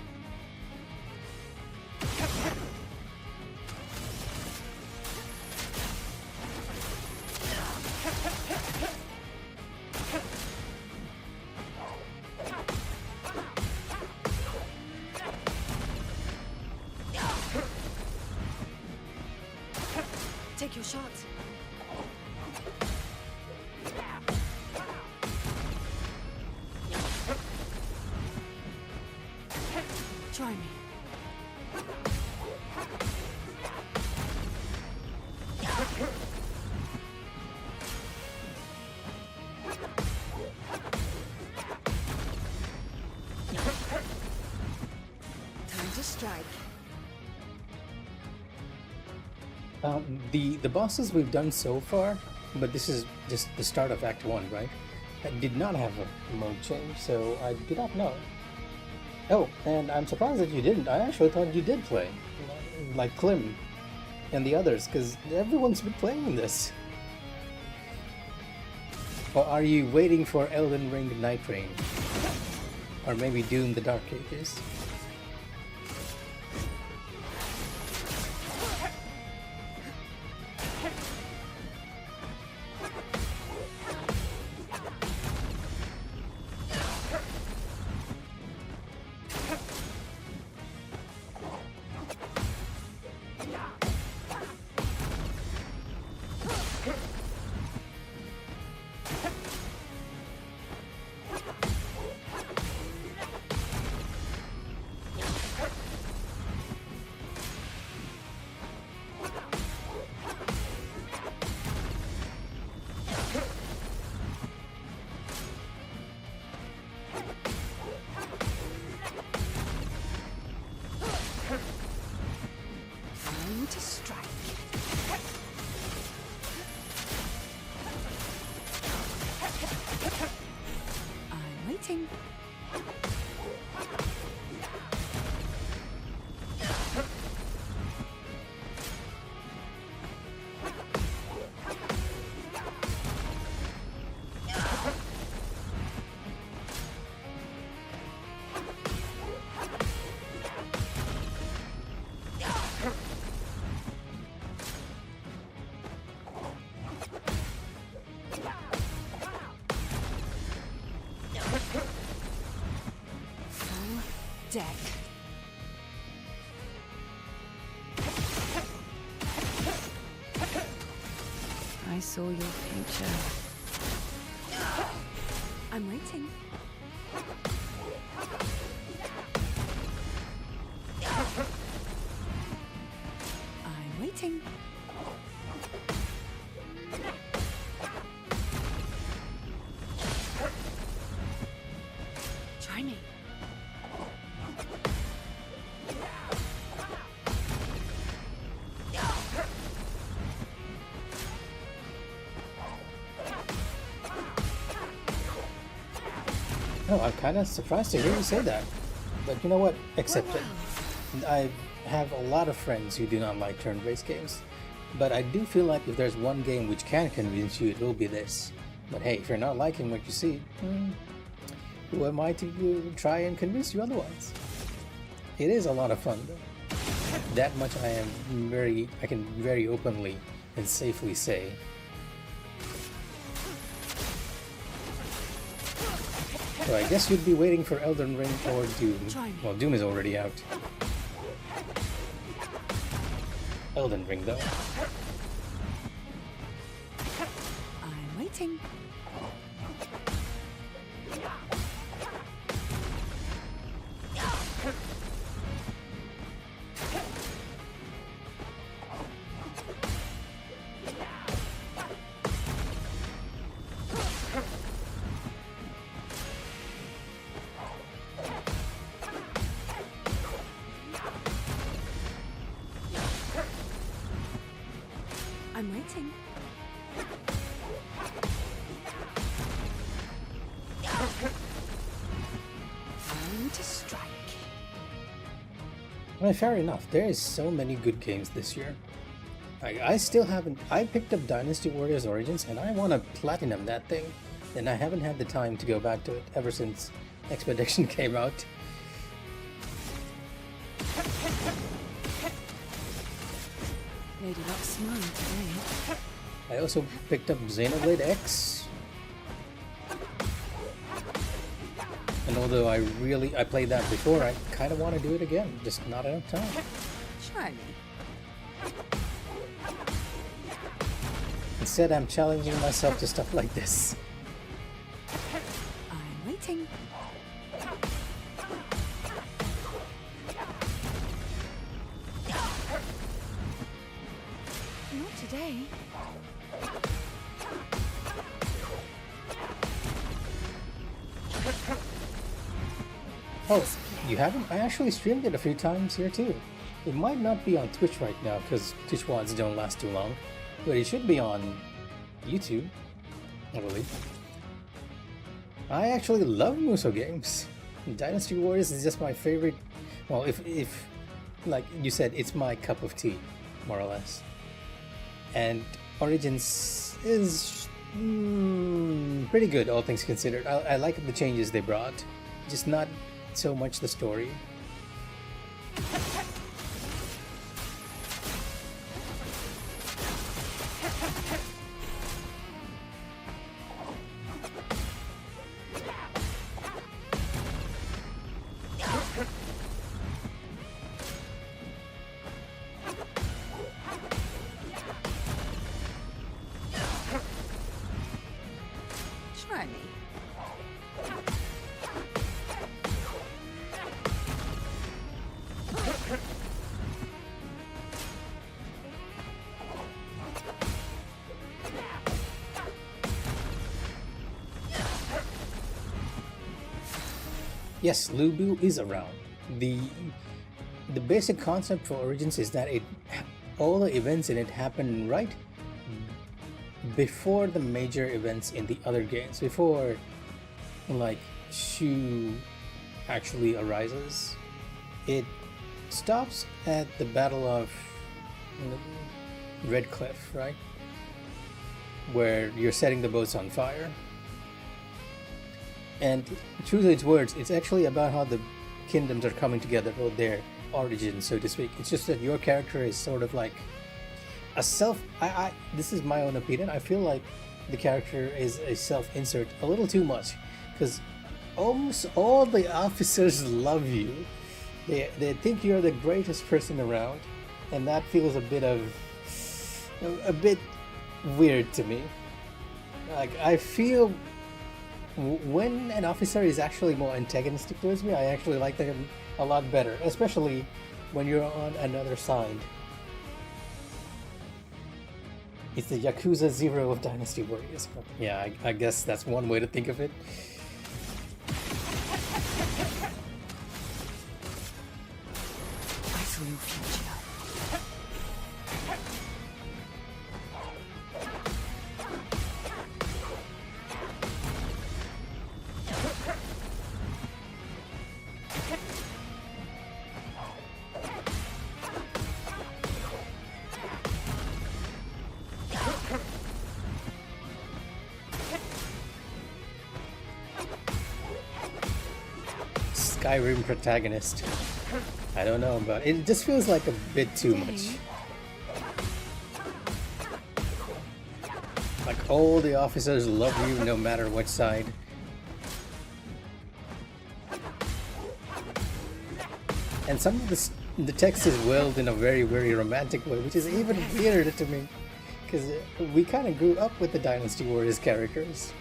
Take your shot. Try me. Time to strike. The bosses we've done so far, but this is just the start of Act 1, right? Did not have a mode change, so I do not know. Oh, and I'm surprised that you didn't. I actually thought you did play. Like Klim and the others, because everyone's been playing this. Or are you waiting for Elden Ring Night Rain? Or maybe Doom the Dark Ages? Time to strike. I'm waiting. Full deck. I saw your future. I'm waiting. I'm waiting. Try me. No, I'm kind of surprised to hear you say that. But you know what? Accept it. I have a lot of friends who do not like turn-based games. But I do feel like if there's one game which can convince you, it will be this. But hey, if you're not liking what you see, who am I to try and convince you otherwise? It is a lot of fun though. That much I can very openly and safely say. So I guess you'd be waiting for Elden Ring or Doom. Well, Doom is already out. Elden Ring though. I'm waiting. I'm waiting. Time to strike. I mean, fair enough. There is so many good games this year. I still haven't. I picked up Dynasty Warriors Origins, and I want to platinum that thing, and I haven't had the time to go back to it ever since Expedition came out. Lady Luck's smiling today. I also picked up Xenoblade X. And although I played that before, I kind of want to do it again, just not enough time. Try me. Instead, I'm challenging myself to stuff like this. I'm waiting. Not today. Oh, you haven't? I actually streamed it a few times here too. It might not be on Twitch right now because Twitch VODs don't last too long, but it should be on YouTube, I believe. I actually love Muso games. Dynasty Warriors is just my favorite. Well, if like you said, it's my cup of tea, more or less. And Origins is pretty good, all things considered. I like the changes they brought, just not so much the story. Try me. Yes, Lubu is around. The basic concept for Origins is that all the events in it happen right before the major events in the other games, before like Shu actually arises. It stops at the Battle of Red Cliff, right? Where you're setting the boats on fire. And true to its words, it's actually about how the kingdoms are coming together, or their origin, so to speak. It's just that your character is sort of like a this is my own opinion. I feel like the character is a self-insert a little too much, because almost all the officers love you. They think you're the greatest person around, and that feels a bit weird to me. Like, I feel when an officer is actually more antagonistic towards me, I actually like them a lot better, especially when you're on another side. It's the Yakuza 0 of Dynasty Warriors. Yeah, I guess that's one way to think of it. I saw your future. Skyrim protagonist. I don't know, but it just feels like a bit too much. Like, all the officers love you no matter what side. And some of the text is willed in a very, very romantic way, which is even weirder to me, because we kind of grew up with the Dynasty Warriors characters.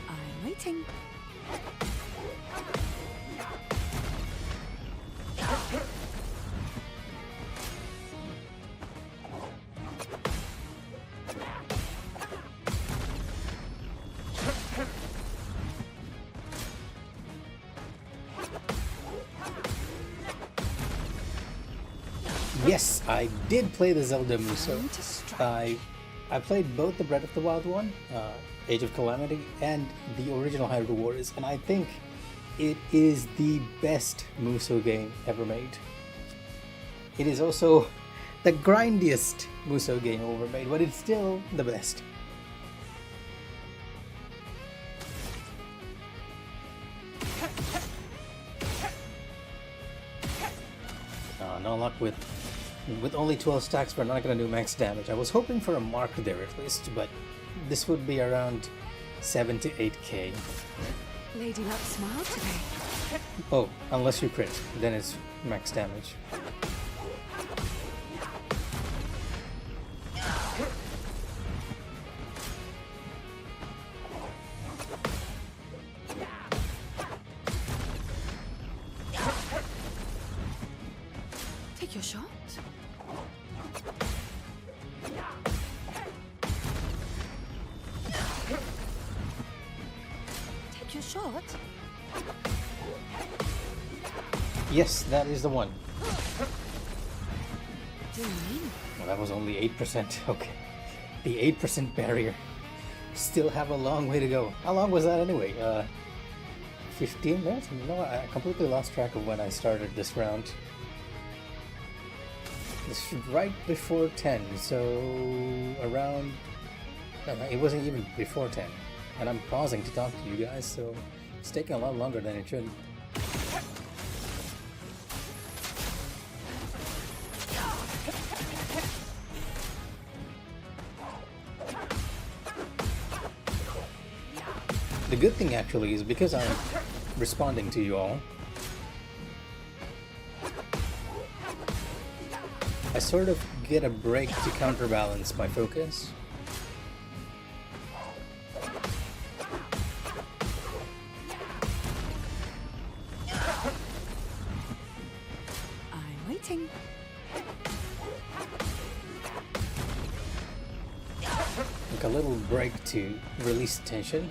I'm waiting. Yes, I did play the Zelda Muso. Time to strike. I played both the Breath of the Wild one, Age of Calamity, and the original Hyrule Warriors, and I think it is the best Muso game ever made. It is also the grindiest Muso game ever made, but it's still the best. No luck with only 12 stacks. We're not going to do max damage. I was hoping for a mark there at least, but this would be around 7 to 8k. Lady Luck smiled today. Oh, unless you crit, then it's max damage. Take your shot. Take your shot. Yes, that is the one. Do you mean? Well, that was only 8%. Okay. The 8% barrier. Still have a long way to go. How long was that anyway? 15 minutes? No, I completely lost track of when I started this round. It's right before 10, so around... No, it wasn't even before 10. And I'm pausing to talk to you guys, so it's taking a lot longer than it should. The good thing actually is because I'm responding to you all, I sort of get a break to counterbalance my focus. I'm waiting. Like a little break to release tension.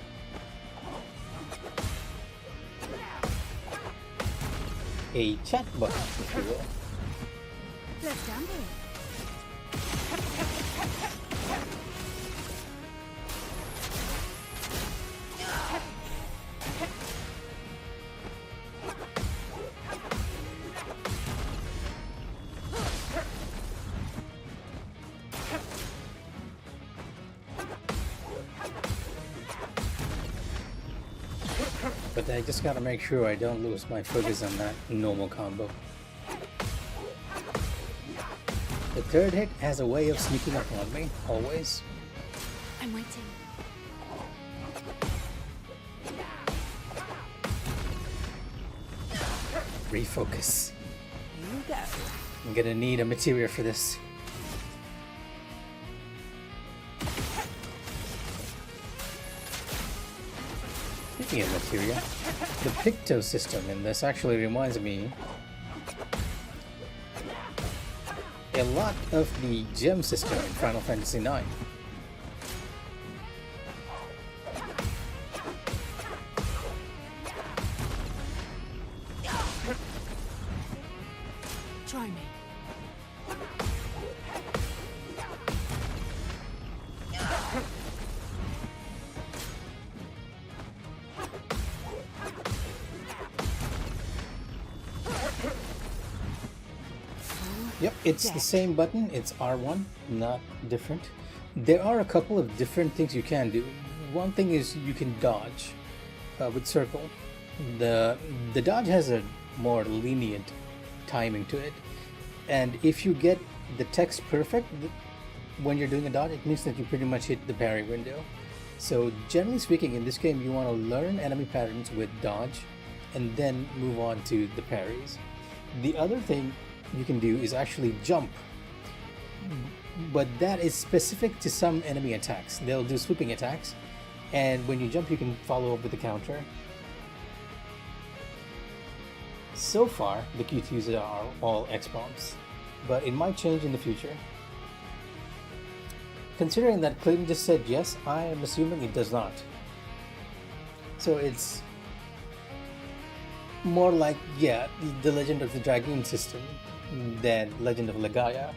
A chat button, if you will. Let's gamble. But I just gotta make sure I don't lose my focus on that normal combo. The third hit has a way of sneaking up on me, always. I'm waiting. Refocus. Here you go. I'm gonna need a materia for this. Speaking of materia, the Picto system in this actually reminds me a lot of the gem system in Final Fantasy IX. Try me. Yep, it's the same button. It's R1, not different. There are a couple of different things you can do. One thing is you can dodge with circle. The dodge has a more lenient timing to it, and if you get the text perfect when you're doing a dodge, it means that you pretty much hit the parry window. So generally speaking, in this game, you want to learn enemy patterns with dodge, and then move on to the parries. The other thing you can do is actually jump, but that is specific to some enemy attacks. They'll do swooping attacks, and when you jump you can follow up with the counter. So far the Q2s are all X-bombs, but it might change in the future. Considering that Clayton just said yes, I am assuming it does not. So it's more like, yeah, the Legend of the Dragoon system than Legend of Legaia.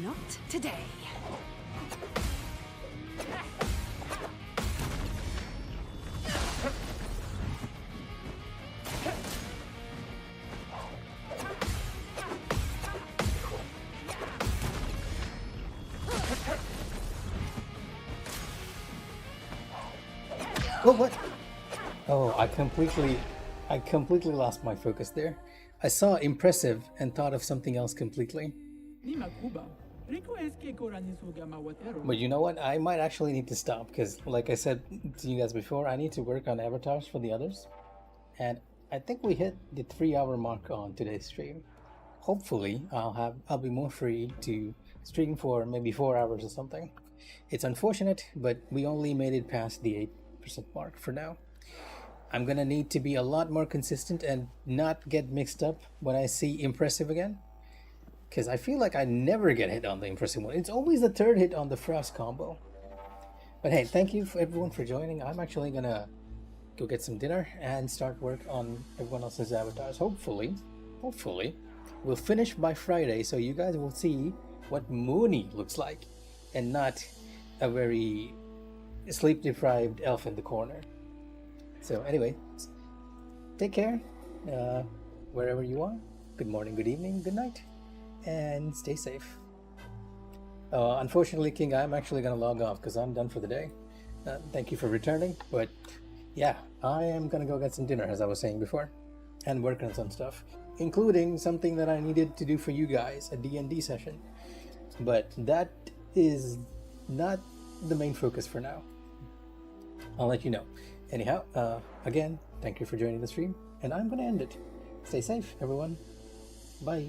Not today. Oh, what? Oh, I completely lost my focus there. I saw impressive and thought of something else completely. Ni makuba. Rico eske korani sugama watero. But you know what? I might actually need to stop because, like I said to you guys before, I need to work on avatars for the others. And I think we hit the 3-hour mark on today's stream. Hopefully, I'll be more free to stream for maybe 4 hours or something. It's unfortunate, but we only made it past the 8% mark for now. I'm gonna need to be a lot more consistent and not get mixed up when I see impressive again. Because I feel like I never get hit on the impressive one. It's always the third hit on the frost combo. But hey, thank you for everyone for joining. I'm actually gonna go get some dinner and start work on everyone else's avatars. Hopefully, we'll finish by Friday, so you guys will see what Mooney looks like, and not a very sleep-deprived elf in the corner. So anyway, take care, wherever you are. Good morning, good evening, good night, and stay safe. Unfortunately, King, I'm actually going to log off because I'm done for the day. Thank you for returning, but yeah, I am going to go get some dinner, as I was saying before, and work on some stuff, including something that I needed to do for you guys, a D&D session. But that is not the main focus for now. I'll let you know. Anyhow, again, thank you for joining the stream, and I'm going to end it. Stay safe, everyone. Bye.